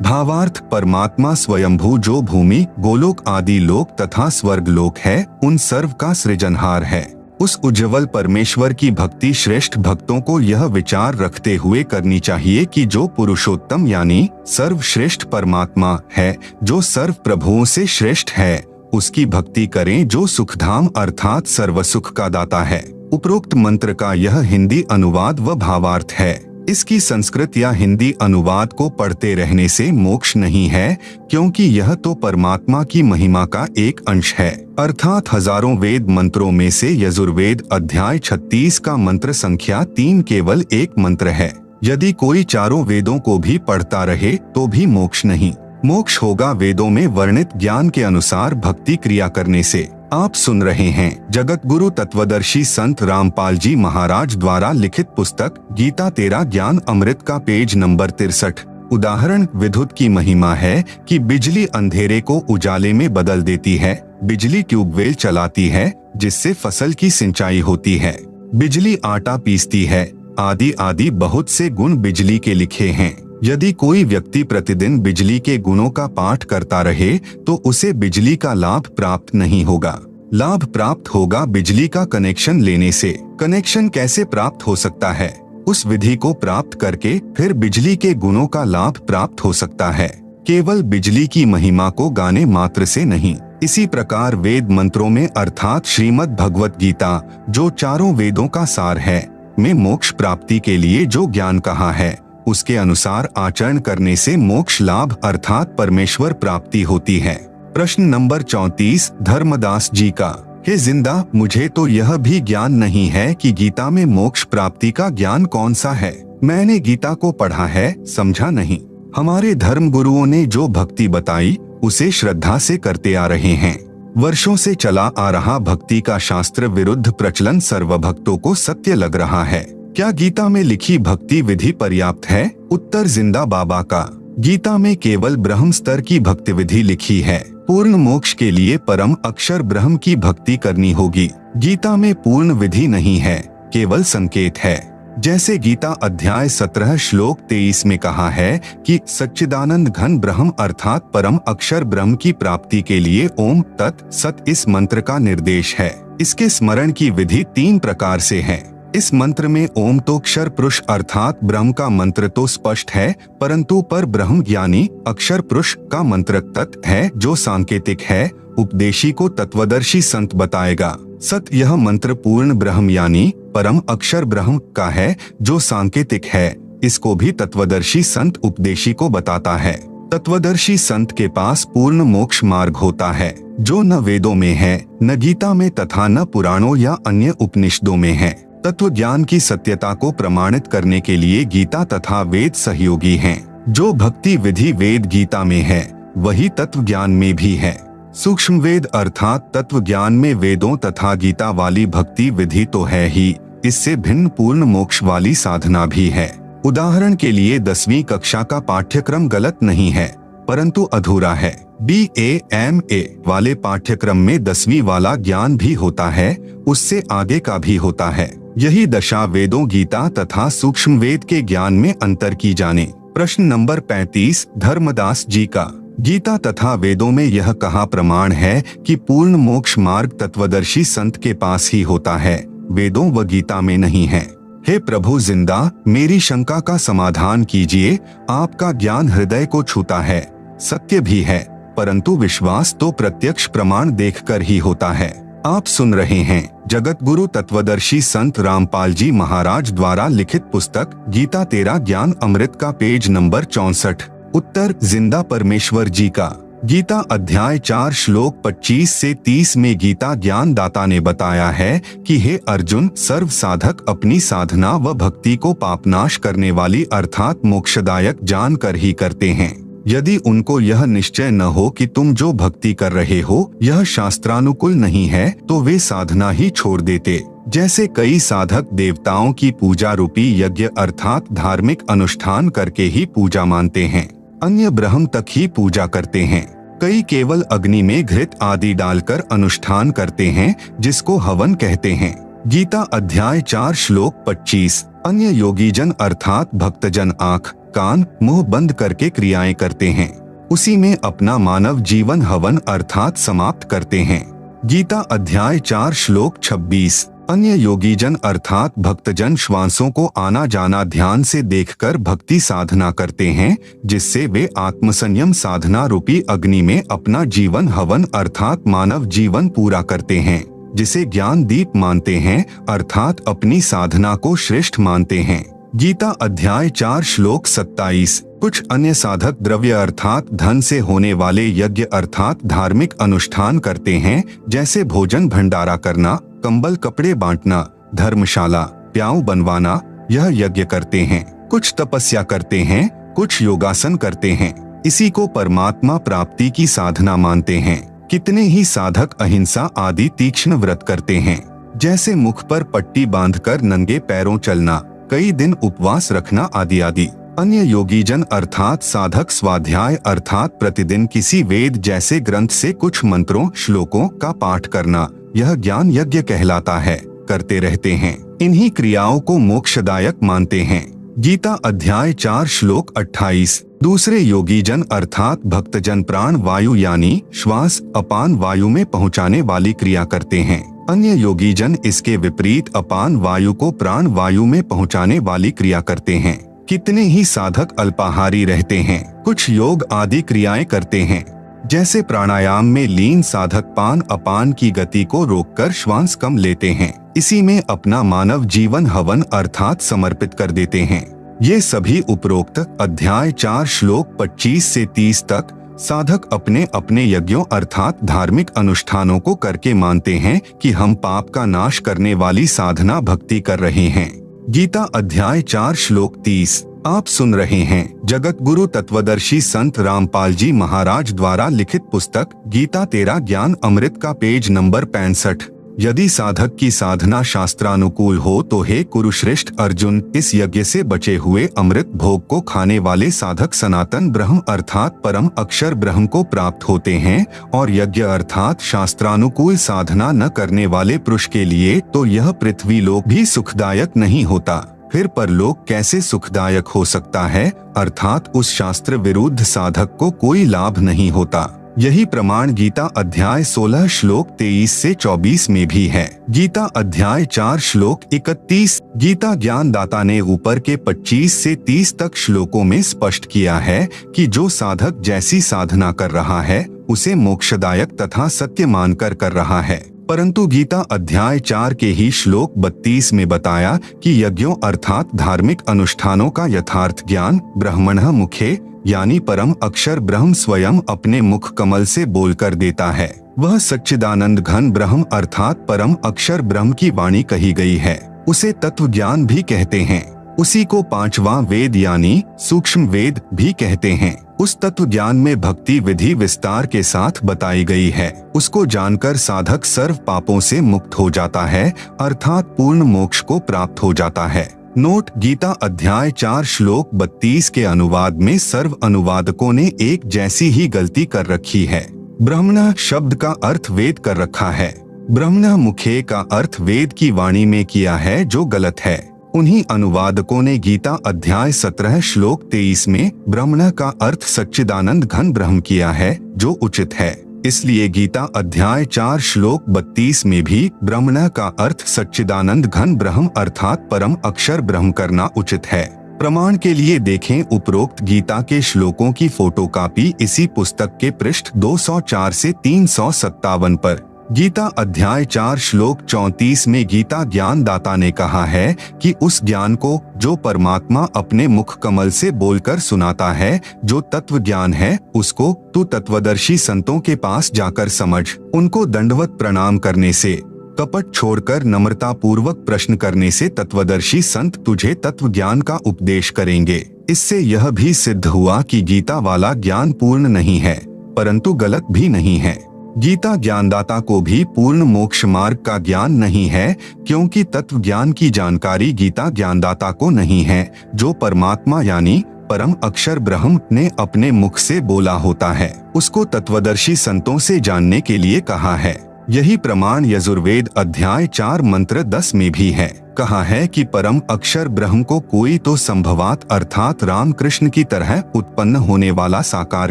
भावार्थ: परमात्मा स्वयंभू जो भूमि, गोलोक आदि लोक तथा स्वर्ग लोक है, उन सर्व का सृजनहार है। उस उज्ज्वल परमेश्वर की भक्ति श्रेष्ठ भक्तों को यह विचार रखते हुए करनी चाहिए कि जो पुरुषोत्तम यानी सर्वश्रेष्ठ परमात्मा है, जो सर्व प्रभुओं से श्रेष्ठ है, उसकी भक्ति करें जो सुखधाम अर्थात सर्व सुख का दाता है। उपरोक्त मंत्र का यह हिंदी अनुवाद व भावार्थ है। इसकी संस्कृत या हिंदी अनुवाद को पढ़ते रहने से मोक्ष नहीं है, क्योंकि यह तो परमात्मा की महिमा का एक अंश है। अर्थात हजारों वेद मंत्रों में से यजुर्वेद अध्याय 36 का मंत्र संख्या 3 केवल एक मंत्र है। यदि कोई चारों वेदों को भी पढ़ता रहे तो भी मोक्ष नहीं। मोक्ष होगा वेदों में वर्णित ज्ञान के अनुसार भक्ति क्रिया करने से। आप सुन रहे हैं जगत गुरु तत्वदर्शी संत रामपाल जी महाराज द्वारा लिखित पुस्तक गीता तेरा ज्ञान अमृत का पेज नंबर 63। उदाहरण: विद्युत की महिमा है कि बिजली अंधेरे को उजाले में बदल देती है, बिजली ट्यूबवेल चलाती है जिससे फसल की सिंचाई होती है, बिजली आटा पीसती है, आदि आदि बहुत से गुण बिजली के लिखे हैं। यदि कोई व्यक्ति प्रतिदिन बिजली के गुणों का पाठ करता रहे तो उसे बिजली का लाभ प्राप्त नहीं होगा। लाभ प्राप्त होगा बिजली का कनेक्शन लेने से। कनेक्शन कैसे प्राप्त हो सकता है? उस विधि को प्राप्त करके फिर बिजली के गुणों का लाभ प्राप्त हो सकता है, केवल बिजली की महिमा को गाने मात्र से नहीं। इसी प्रकार वेद मंत्रों में अर्थात श्रीमद् भगवत गीता, जो चारों वेदों का सार है, में मोक्ष प्राप्ति के लिए जो ज्ञान कहा है, उसके अनुसार आचरण करने से मोक्ष लाभ अर्थात परमेश्वर प्राप्ति होती है। प्रश्न नंबर 34 धर्मदास जी का। हे जिंदा, मुझे तो यह भी ज्ञान नहीं है कि गीता में मोक्ष प्राप्ति का ज्ञान कौन सा है। मैंने गीता को पढ़ा है, समझा नहीं। हमारे धर्म गुरुओं ने जो भक्ति बताई उसे श्रद्धा से करते आ रहे हैं। वर्षों से चला आ रहा भक्ति का शास्त्र विरुद्ध प्रचलन सर्वभक्तों को सत्य लग रहा है। क्या गीता में लिखी भक्ति विधि पर्याप्त है? उत्तर जिंदा बाबा का। गीता में केवल ब्रह्म स्तर की भक्ति विधि लिखी है। पूर्ण मोक्ष के लिए परम अक्षर ब्रह्म की भक्ति करनी होगी। गीता में पूर्ण विधि नहीं है, केवल संकेत है। जैसे गीता अध्याय 17 श्लोक 23 में कहा है कि सच्चिदानंद घन ब्रह्म अर्थात परम अक्षर ब्रह्म की प्राप्ति के लिए ओम तत् सत इस मंत्र का निर्देश है। इसके स्मरण की विधि 3 प्रकार से है। इस मंत्र में ओम तो अक्षर पुरुष अर्थात ब्रह्म का मंत्र तो स्पष्ट है, परंतु पर ब्रह्म ज्ञानी अक्षर पुरुष का मंत्र तत् है जो सांकेतिक है। उपदेशी को तत्वदर्शी संत बताएगा। सत यह मंत्र पूर्ण ब्रह्म यानी परम अक्षर ब्रह्म का है जो सांकेतिक है। इसको भी तत्वदर्शी संत उपदेशी को बताता है। तत्वदर्शी संत के पास पूर्ण मोक्ष मार्ग होता है, जो न वेदों में है, न गीता में तथा न पुराणों या अन्य उपनिषदों में है। तत्व ज्ञान की सत्यता को प्रमाणित करने के लिए गीता तथा वेद सहयोगी हैं। जो भक्ति विधि वेद गीता में है, वही तत्व ज्ञान में भी है। सूक्ष्म वेद अर्थात तत्व ज्ञान में वेदों तथा गीता वाली भक्ति विधि तो है ही, इससे भिन्न पूर्ण मोक्ष वाली साधना भी है। उदाहरण के लिए 10वीं कक्षा का पाठ्यक्रम गलत नहीं है, परंतु अधूरा है। BA-MA वाले पाठ्यक्रम में 10वीं वाला ज्ञान भी होता है, उससे आगे का भी होता है। यही दशा वेदों गीता तथा सूक्ष्म वेद के ज्ञान में अंतर की जाने। प्रश्न नंबर 35 धर्मदास जी का। गीता तथा वेदों में यह कहा प्रमाण है कि पूर्ण मोक्ष मार्ग तत्वदर्शी संत के पास ही होता है, वेदों व गीता में नहीं है। हे प्रभु जिंदा, मेरी शंका का समाधान कीजिए। आपका ज्ञान हृदय को छूता है, सत्य भी है, परंतु विश्वास तो प्रत्यक्ष प्रमाण देखकर ही होता है। आप सुन रहे हैं जगत गुरु तत्वदर्शी संत रामपाल जी महाराज द्वारा लिखित पुस्तक गीता तेरा ज्ञान अमृत का पेज नंबर 64। उत्तर जिंदा परमेश्वर जी का। गीता अध्याय 4 श्लोक 25 से 30 में गीता ज्ञान दाता ने बताया है कि हे अर्जुन, सर्व साधक अपनी साधना व भक्ति को पापनाश करने वाली अर्थात मोक्षदायक जानकर ही करते हैं। यदि उनको यह निश्चय न हो कि तुम जो भक्ति कर रहे हो यह शास्त्रानुकूल नहीं है, तो वे साधना ही छोड़ देते। जैसे कई साधक देवताओं की पूजा रूपी यज्ञ अर्थात धार्मिक अनुष्ठान करके ही पूजा मानते हैं, अन्य ब्रह्म तक ही पूजा करते हैं। कई केवल अग्नि में घृत आदि डालकर अनुष्ठान करते हैं, जिसको हवन कहते हैं। गीता अध्याय 4 श्लोक 25। अन्य योगी जन अर्थात भक्तजन आँख कान मुंह बंद करके क्रियाएं करते हैं, उसी में अपना मानव जीवन हवन अर्थात समाप्त करते हैं। गीता अध्याय 4 श्लोक 26। अन्य योगी जन अर्थात भक्तजन श्वासों को आना जाना ध्यान से देखकर भक्ति साधना करते हैं, जिससे वे आत्मसंयम साधना रूपी अग्नि में अपना जीवन हवन अर्थात मानव जीवन पूरा करते हैं, जिसे ज्ञान दीप मानते हैं अर्थात अपनी साधना को श्रेष्ठ मानते हैं। गीता अध्याय 4 श्लोक 27। कुछ अन्य साधक द्रव्य अर्थात धन से होने वाले यज्ञ अर्थात धार्मिक अनुष्ठान करते हैं, जैसे भोजन भंडारा करना, कंबल कपड़े बांटना, धर्मशाला प्याऊ बनवाना, यह यज्ञ करते हैं। कुछ तपस्या करते हैं, कुछ योगासन करते हैं, इसी को परमात्मा प्राप्ति की साधना मानते हैं। कितने ही साधक अहिंसा आदि तीक्ष्ण व्रत करते हैं, जैसे मुख पर पट्टी बांधकर नंगे पैरों चलना, कई दिन उपवास रखना आदि आदि। अन्य योगी जन अर्थात साधक स्वाध्याय अर्थात प्रतिदिन किसी वेद जैसे ग्रंथ से कुछ मंत्रों श्लोकों का पाठ करना, यह ज्ञान यज्ञ कहलाता है, करते रहते हैं। इन्हीं क्रियाओं को मोक्षदायक मानते हैं। गीता अध्याय 4 श्लोक 28। दूसरे योगी जन अर्थात भक्तजन प्राण वायु यानी श्वास अपान वायु में पहुंचाने वाली क्रिया करते हैं। अन्य योगी जन इसके विपरीत अपान वायु को प्राण वायु में पहुंचाने वाली क्रिया करते हैं। कितने ही साधक अल्पाहारी रहते हैं, कुछ योग आदि क्रियाएं करते हैं। जैसे प्राणायाम में लीन साधक पान अपान की गति को रोककर श्वास कम लेते हैं, इसी में अपना मानव जीवन हवन अर्थात समर्पित कर देते हैं। ये सभी उपरोक्त अध्याय 4 श्लोक 25 से 30 तक साधक अपने अपने यज्ञों अर्थात धार्मिक अनुष्ठानों को करके मानते हैं कि हम पाप का नाश करने वाली साधना भक्ति कर रहे हैं। गीता अध्याय 4 श्लोक 30। आप सुन रहे हैं जगत गुरु तत्वदर्शी संत रामपाल जी महाराज द्वारा लिखित पुस्तक गीता तेरा ज्ञान अमृत का पेज नंबर 65। यदि साधक की साधना शास्त्रानुकूल हो तो हे कुरुश्रेष्ठ अर्जुन, इस यज्ञ से बचे हुए अमृत भोग को खाने वाले साधक सनातन ब्रह्म अर्थात परम अक्षर ब्रह्म को प्राप्त होते हैं। और यज्ञ अर्थात शास्त्रानुकूल साधना न करने वाले पुरुष के लिए तो यह पृथ्वी लोक भी सुखदायक नहीं होता। फिर परलोक कैसे सुखदायक हो सकता है, अर्थात उस शास्त्र विरुद्ध साधक को कोई लाभ नहीं होता। यही प्रमाण गीता अध्याय 16 श्लोक 23 से 24 में भी है। गीता अध्याय 4 श्लोक 31। गीता ज्ञान दाता ने ऊपर के 25 से 30 तक श्लोकों में स्पष्ट किया है कि जो साधक जैसी साधना कर रहा है उसे मोक्षदायक तथा सत्य मानकर कर रहा है। परंतु गीता अध्याय 4 के ही श्लोक 32 में बताया कि यज्ञों अर्थात धार्मिक अनुष्ठानों का यथार्थ ज्ञान ब्रह्मणः मुखे यानी परम अक्षर ब्रह्म स्वयं अपने मुख कमल से बोलकर देता है। वह सच्चिदानंद घन ब्रह्म अर्थात परम अक्षर ब्रह्म की वाणी कही गई है। उसे तत्व ज्ञान भी कहते हैं। उसी को 5वां वेद यानी सूक्ष्म वेद भी कहते हैं। उस तत्व ज्ञान में भक्ति विधि विस्तार के साथ बताई गई है। उसको जानकर साधक सर्व पापों से मुक्त हो जाता है अर्थात पूर्ण मोक्ष को प्राप्त हो जाता है। नोट: गीता अध्याय 4 श्लोक 32 के अनुवाद में सर्व अनुवादकों ने एक जैसी ही गलती कर रखी है। ब्रह्मणः शब्द का अर्थ वेद कर रखा है। ब्रह्मणः मुखे का अर्थ वेद की वाणी में किया है, जो गलत है। उन्हीं अनुवादकों ने गीता अध्याय 17 श्लोक 23 में ब्रह्मणः का अर्थ सच्चिदानंद घन ब्रह्म किया है, जो उचित है। इसलिए गीता अध्याय 4 श्लोक 32 में भी ब्रह्मणः का अर्थ सच्चिदानंद घन ब्रह्म अर्थात परम अक्षर ब्रह्म करना उचित है। प्रमाण के लिए देखें उपरोक्त गीता के श्लोकों की फोटोकॉपी इसी पुस्तक के पृष्ठ 204 से 357 पर। गीता अध्याय 4 श्लोक 34 में गीता ज्ञान दाता ने कहा है कि उस ज्ञान को जो परमात्मा अपने मुख कमल से बोलकर सुनाता है, जो तत्व ज्ञान है, उसको तू तत्वदर्शी संतों के पास जाकर समझ। उनको दंडवत प्रणाम करने से, कपट छोड़कर नम्रता पूर्वक प्रश्न करने से तत्वदर्शी संत तुझे तत्व ज्ञान का उपदेश करेंगे। इससे यह भी सिद्ध हुआ कि गीता वाला ज्ञान पूर्ण नहीं है, परंतु गलत भी नहीं है। गीता ज्ञानदाता को भी पूर्ण मोक्ष मार्ग का ज्ञान नहीं है, क्योंकि तत्व ज्ञान की जानकारी गीता ज्ञानदाता को नहीं है, जो परमात्मा यानी परम अक्षर ब्रह्म ने अपने मुख से बोला होता है। उसको तत्वदर्शी संतों से जानने के लिए कहा है। यही प्रमाण यजुर्वेद अध्याय 4 मंत्र 10 में भी है। कहा है कि परम अक्षर ब्रह्म को कोई तो संभवात अर्थात राम कृष्ण की तरह उत्पन्न होने वाला साकार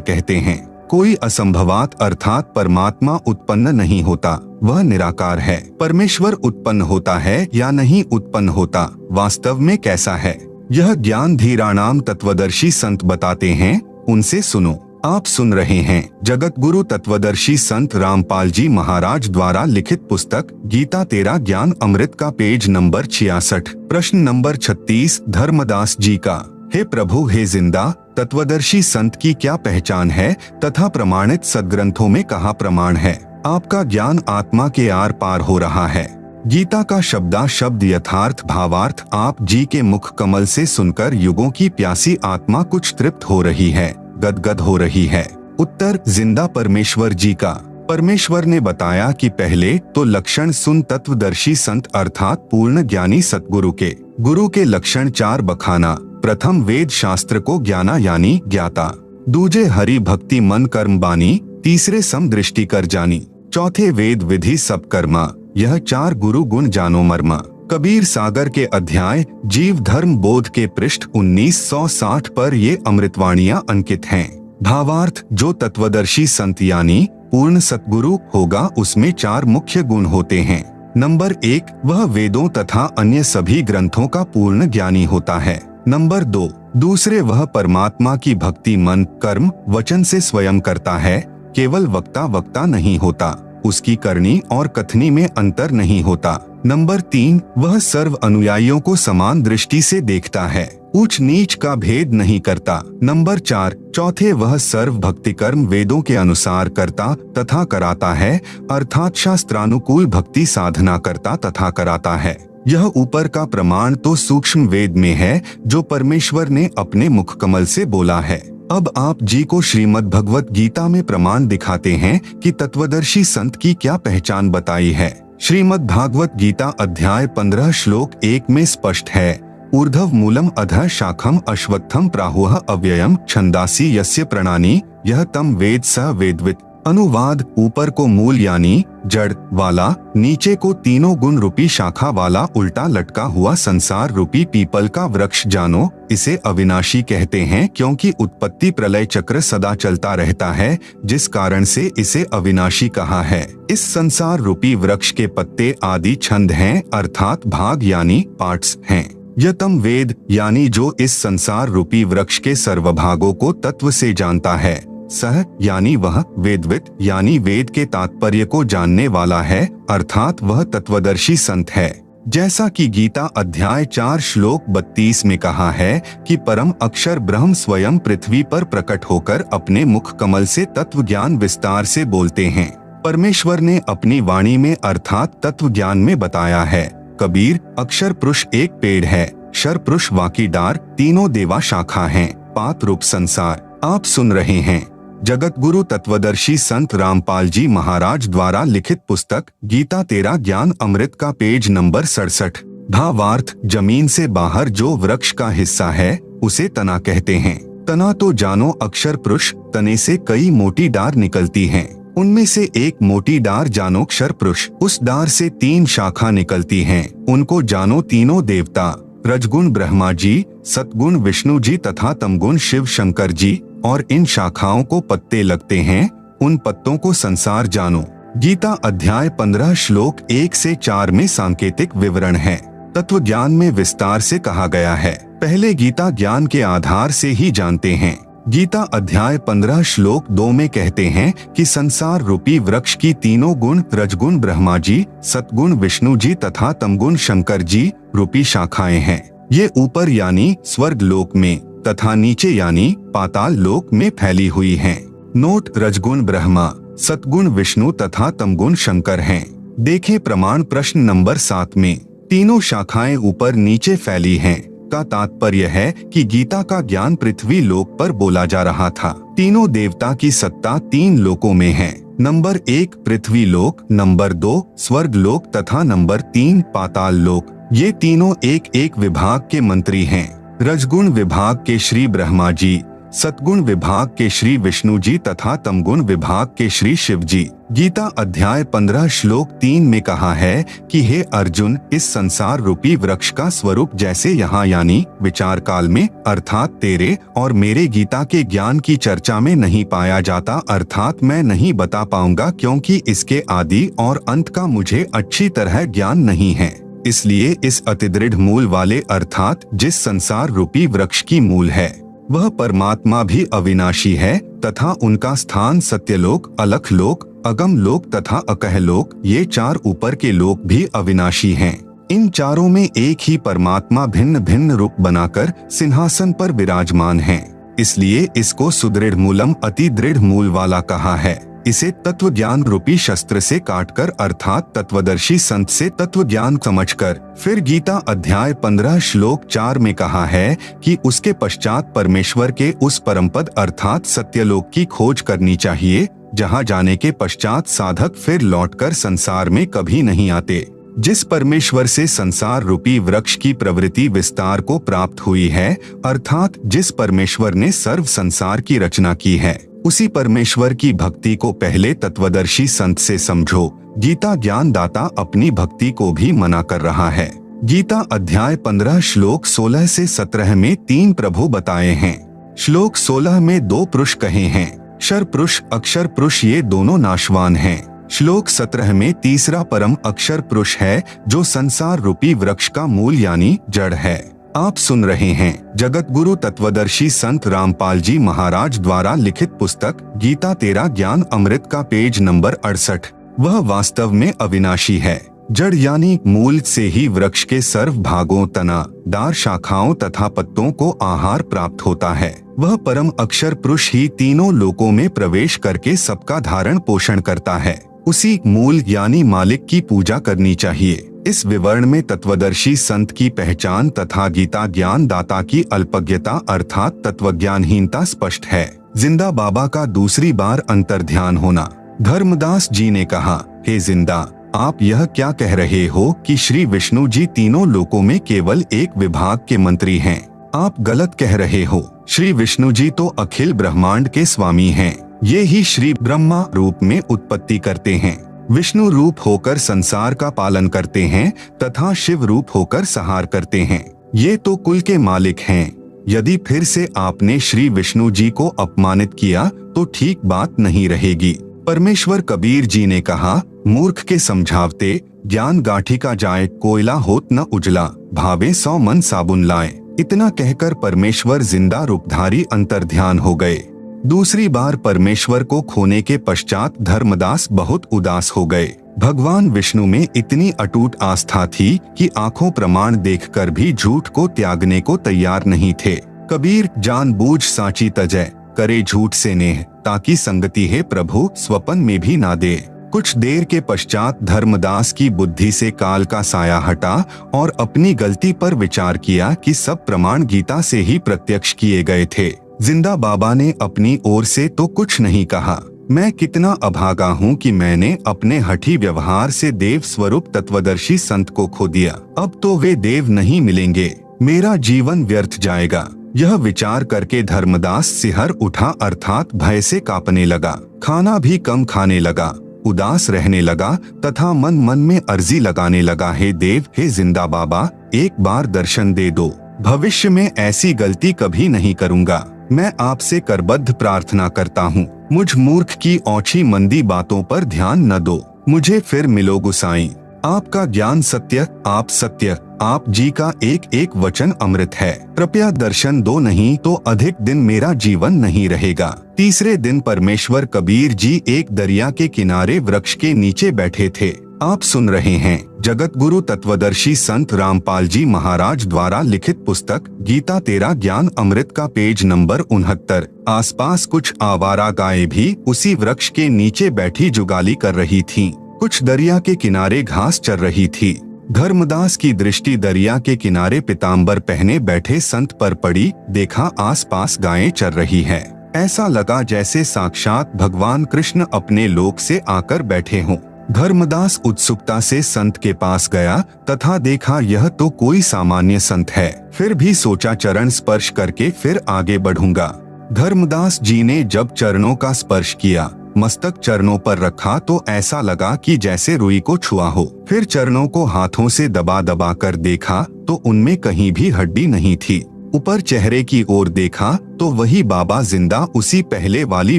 कहते हैं, कोई असंभवात अर्थात परमात्मा उत्पन्न नहीं होता, वह निराकार है। परमेश्वर उत्पन्न होता है या नहीं उत्पन्न होता, वास्तव में कैसा है, यह ज्ञान धीराणाम तत्वदर्शी संत बताते हैं, उनसे सुनो। आप सुन रहे हैं जगत गुरु तत्वदर्शी संत रामपाल जी महाराज द्वारा लिखित पुस्तक गीता तेरा ज्ञान अमृत का पेज नंबर 66। प्रश्न नंबर 36 धर्मदास जी का। हे प्रभु, हे जिंदा तत्वदर्शी संत की क्या पहचान है तथा प्रमाणित सदग्रंथों में कहाँ प्रमाण है? आपका ज्ञान आत्मा के आर पार हो रहा है। गीता का शब्दा शब्द यथार्थ भावार्थ आप जी के मुख कमल से सुनकर युगों की प्यासी आत्मा कुछ तृप्त हो रही है, गदगद हो रही है। उत्तर जिंदा परमेश्वर जी का। परमेश्वर ने बताया कि पहले तो लक्षण सुन तत्वदर्शी संत अर्थात पूर्ण ज्ञानी सतगुरु के। गुरु के लक्षण 4 बखाना। प्रथम वेद शास्त्र को ज्ञाना यानी ज्ञाता, दूजे हरि भक्ति मन कर्म बानी, तीसरे सम दृष्टि कर जानी, चौथे वेद विधि सब कर्मा, यह 4 गुरु गुण जानो मर्मा। कबीर सागर के अध्याय जीव धर्म बोध के पृष्ठ 1960 पर ये अमृतवाणियां अंकित हैं। भावार्थ, जो तत्वदर्शी संत यानी पूर्ण सतगुरु होगा उसमें 4 मुख्य गुण होते हैं। नंबर 1, वह वेदों तथा अन्य सभी ग्रंथों का पूर्ण ज्ञानी होता है। नंबर 2, दूसरे वह परमात्मा की भक्ति मन, कर्म, वचन से स्वयं करता है, केवल वक्ता नहीं होता, उसकी करनी और कथनी में अंतर नहीं होता। नंबर 3, वह सर्व अनुयायियों को समान दृष्टि से देखता है, ऊंच नीच का भेद नहीं करता। नंबर 4, चौथे वह सर्व भक्ति कर्म वेदों के अनुसार करता तथा कराता है, अर्थात शास्त्रानुकूल भक्ति साधना करता तथा कराता है। यह ऊपर का प्रमाण तो सूक्ष्म वेद में है जो परमेश्वर ने अपने मुख कमल से बोला है। अब आप जी को श्रीमद् भगवत गीता में प्रमाण दिखाते हैं कि तत्वदर्शी संत की क्या पहचान बताई है। श्रीमद् भागवत गीता अध्याय 15 श्लोक 1 में स्पष्ट है, ऊर्ध्व मूलम अधः शाखम अश्वत्थम प्राहुः अव्ययम छंदासी यस्य प्रणानी यह तम वेद स वेदवित्। अनुवाद, ऊपर को मूल यानी जड़ वाला, नीचे को तीनों गुण रूपी शाखा वाला उल्टा लटका हुआ संसार रूपी पीपल का वृक्ष जानो। इसे अविनाशी कहते हैं क्योंकि उत्पत्ति प्रलय चक्र सदा चलता रहता है, जिस कारण से इसे अविनाशी कहा है। इस संसार रूपी वृक्ष के पत्ते आदि छंद हैं, अर्थात भाग यानी पार्ट्स हैं। यह तम वेद यानी जो इस संसार रूपी वृक्ष के सर्वभागों को तत्व से जानता है। सह यानी वह, वेदवित यानी वेद के तात्पर्य को जानने वाला है, अर्थात वह तत्वदर्शी संत है। जैसा कि गीता अध्याय 4 श्लोक 32 में कहा है कि परम अक्षर ब्रह्म स्वयं पृथ्वी पर प्रकट होकर अपने मुख कमल से तत्व ज्ञान विस्तार से बोलते हैं। परमेश्वर ने अपनी वाणी में अर्थात तत्व ज्ञान में बताया है। कबीर, अक्षर पुरुष एक पेड़ है, शर पुरुष वाकी डार, तीनों देवा शाखा हैं, पात रूप संसार। आप सुन रहे हैं जगत गुरु तत्वदर्शी संत रामपाल जी महाराज द्वारा लिखित पुस्तक गीता तेरा ज्ञान अमृत का पेज नंबर 67। भावार्थ, जमीन से बाहर जो वृक्ष का हिस्सा है उसे तना कहते हैं। तना तो जानो अक्षर पुरुष, तने से कई मोटी डार निकलती हैं। उनमें से एक मोटी डार जानो अक्षर पुरुष, उस डार से 3 शाखा निकलती हैं, उनको जानो तीनों देवता, रजगुण ब्रह्मा जी, सतगुण विष्णु जी तथा तमगुण शिव शंकर जी, और इन शाखाओं को पत्ते लगते हैं, उन पत्तों को संसार जानो। गीता अध्याय 15 श्लोक 1 से 4 में सांकेतिक विवरण है। तत्व ज्ञान में विस्तार से कहा गया है। पहले गीता ज्ञान के आधार से ही जानते हैं। गीता अध्याय 15 श्लोक 2 में कहते हैं कि संसार रूपी वृक्ष की तीनों गुण रजगुण ब्रह्मा जी, सतगुण विष्णु जी तथा तमगुण शंकर जी रूपी शाखाएं हैं। ये ऊपर यानी स्वर्ग लोक में तथा नीचे यानी पाताल लोक में फैली हुई हैं। नोट, रजगुण ब्रह्मा, सतगुण विष्णु तथा तमगुण शंकर हैं। देखें प्रमाण प्रश्न नंबर 7 में। तीनों शाखाएं ऊपर नीचे फैली हैं का तात्पर्य है कि गीता का ज्ञान पृथ्वी लोक पर बोला जा रहा था। तीनों देवता की सत्ता 3 लोकों में है। नंबर 1 पृथ्वी लोक, नंबर 2 स्वर्ग लोक तथा नंबर 3 पाताल लोक। ये तीनों एक एक विभाग के मंत्री हैं। रजगुण विभाग के श्री ब्रह्मा जी, सतगुण विभाग के श्री विष्णु जी तथा तमगुण विभाग के श्री शिव जी। गीता अध्याय 15 श्लोक 3 में कहा है कि हे अर्जुन, इस संसार रूपी वृक्ष का स्वरूप जैसे यहाँ यानी विचार काल में अर्थात तेरे और मेरे गीता के ज्ञान की चर्चा में नहीं पाया जाता, अर्थात मैं नहीं बता पाऊंगा क्योंकि इसके आदि और अंत का मुझे अच्छी तरह ज्ञान नहीं है। इसलिए इस अतिदृढ़ मूल वाले अर्थात जिस संसार रूपी वृक्ष की मूल है वह परमात्मा भी अविनाशी है तथा उनका स्थान सत्यलोक, अलख लोक, अगम लोक तथा अकह लोक, ये 4 ऊपर के लोक भी अविनाशी हैं। इन चारों में एक ही परमात्मा भिन्न भिन्न रूप बनाकर सिंहासन पर विराजमान है। इसलिए इसको सुदृढ़ मूलम, अति दृढ़ मूल वाला कहा है। इसे तत्व ज्ञान रूपी शस्त्र से काटकर अर्थात तत्वदर्शी संत से तत्व ज्ञान समझकर फिर गीता अध्याय 15 श्लोक 4 में कहा है कि उसके पश्चात परमेश्वर के उस परमपद अर्थात सत्यलोक की खोज करनी चाहिए, जहां जाने के पश्चात साधक फिर लौटकर संसार में कभी नहीं आते। जिस परमेश्वर से संसार रूपी वृक्ष की प्रवृत्ति विस्तार को प्राप्त हुई है, अर्थात जिस परमेश्वर ने सर्व संसार की रचना की है, उसी परमेश्वर की भक्ति को पहले तत्वदर्शी संत से समझो। गीता ज्ञान दाता अपनी भक्ति को भी मना कर रहा है। गीता अध्याय 15 श्लोक 16 से 17 में 3 प्रभु बताए हैं। श्लोक 16 में 2 पुरुष कहे हैं, क्षर पुरुष अक्षर पुरुष, ये दोनों नाशवान हैं। श्लोक 17 में तीसरा परम अक्षर पुरुष है जो संसार रूपी वृक्ष का मूल यानी जड़ है। आप सुन रहे हैं जगत गुरु तत्वदर्शी संत रामपाल जी महाराज द्वारा लिखित पुस्तक गीता तेरा ज्ञान अमृत का पेज नंबर 68। वह वास्तव में अविनाशी है। जड़ यानी मूल से ही वृक्ष के सर्व भागों, तना, डार, शाखाओं तथा पत्तों को आहार प्राप्त होता है। वह परम अक्षर पुरुष ही तीनों लोकों में प्रवेश करके सबका धारण पोषण करता है। उसी मूल यानी मालिक की पूजा करनी चाहिए। इस विवरण में तत्वदर्शी संत की पहचान तथा गीता ज्ञान दाता की अल्पज्ञता अर्थात तत्वज्ञानहीनता स्पष्ट है। जिंदा बाबा का दूसरी बार अंतर्ध्यान होना। धर्मदास जी ने कहा, हे जिंदा, आप यह क्या कह रहे हो कि श्री विष्णु जी तीनों लोकों में केवल एक विभाग के मंत्री हैं? आप गलत कह रहे हो। श्री विष्णु जी तो अखिल ब्रह्मांड के स्वामी हैं। ये ही श्री ब्रह्मा रूप में उत्पत्ति करते हैं, विष्णु रूप होकर संसार का पालन करते हैं तथा शिव रूप होकर संहार करते हैं। ये तो कुल के मालिक हैं। यदि फिर से आपने श्री विष्णु जी को अपमानित किया तो ठीक बात नहीं रहेगी। परमेश्वर कबीर जी ने कहा, मूर्ख के समझावते ज्ञान गाठी का जाए, कोयला होत न उजला, भावे 100 मन साबुन लाए। इतना कहकर परमेश्वर जिंदा रूपधारी अंतर्ध्यान हो गए। दूसरी बार परमेश्वर को खोने के पश्चात धर्मदास बहुत उदास हो गए। भगवान विष्णु में इतनी अटूट आस्था थी कि आंखों प्रमाण देखकर भी झूठ को त्यागने को तैयार नहीं थे। कबीर जानबूझ साची तजय, करे झूठ से नेह, ताकि संगति है प्रभु स्वपन में भी ना दे। कुछ देर के पश्चात धर्मदास की बुद्धि से काल का साया हटा और अपनी गलती पर विचार किया कि सब प्रमाण गीता से ही प्रत्यक्ष किए गए थे। जिंदा बाबा ने अपनी ओर से तो कुछ नहीं कहा। मैं कितना अभागा हूँ कि मैंने अपने हठी व्यवहार से देव स्वरूप तत्वदर्शी संत को खो दिया। अब तो वे देव नहीं मिलेंगे, मेरा जीवन व्यर्थ जाएगा। यह विचार करके धर्मदास सिहर उठा अर्थात भय से कांपने लगा। खाना भी कम खाने लगा, उदास रहने लगा तथा मन मन में अर्जी लगाने लगा, हे देव, हे जिंदा बाबा, एक बार दर्शन दे दो। भविष्य में ऐसी गलती कभी नहीं करूँगा। मैं आपसे करबद्ध प्रार्थना करता हूँ। मुझ मूर्ख की औछी मंदी बातों पर ध्यान न दो। मुझे फिर मिलो गुसाई। आपका ज्ञान सत्य, आप सत्य, आप जी का एक एक वचन अमृत है। कृपया दर्शन दो, नहीं तो अधिक दिन मेरा जीवन नहीं रहेगा। तीसरे दिन परमेश्वर कबीर जी एक दरिया के किनारे वृक्ष के नीचे बैठे थे। आप सुन रहे हैं जगत गुरु तत्वदर्शी संत रामपाल जी महाराज द्वारा लिखित पुस्तक गीता तेरा ज्ञान अमृत का पेज नंबर 69। आसपास कुछ आवारा गायें भी उसी वृक्ष के नीचे बैठी जुगाली कर रही थीं। कुछ दरिया के किनारे घास चर रही थी। धर्मदास की दृष्टि दरिया के किनारे पीताम्बर पहने बैठे संत पर पड़ी। देखा आसपास गायें चर रही है। ऐसा लगा जैसे साक्षात भगवान कृष्ण अपने लोक से आकर बैठे हों। धर्मदास उत्सुकता से संत के पास गया तथा देखा यह तो कोई सामान्य संत है। फिर भी सोचा चरण स्पर्श करके फिर आगे बढ़ूंगा। धर्मदास जी ने जब चरणों का स्पर्श किया, मस्तक चरणों पर रखा तो ऐसा लगा कि जैसे रुई को छुआ हो। फिर चरणों को हाथों से दबा दबा कर देखा तो उनमें कहीं भी हड्डी नहीं थी। ऊपर चेहरे की ओर देखा तो वही बाबा जिंदा उसी पहले वाली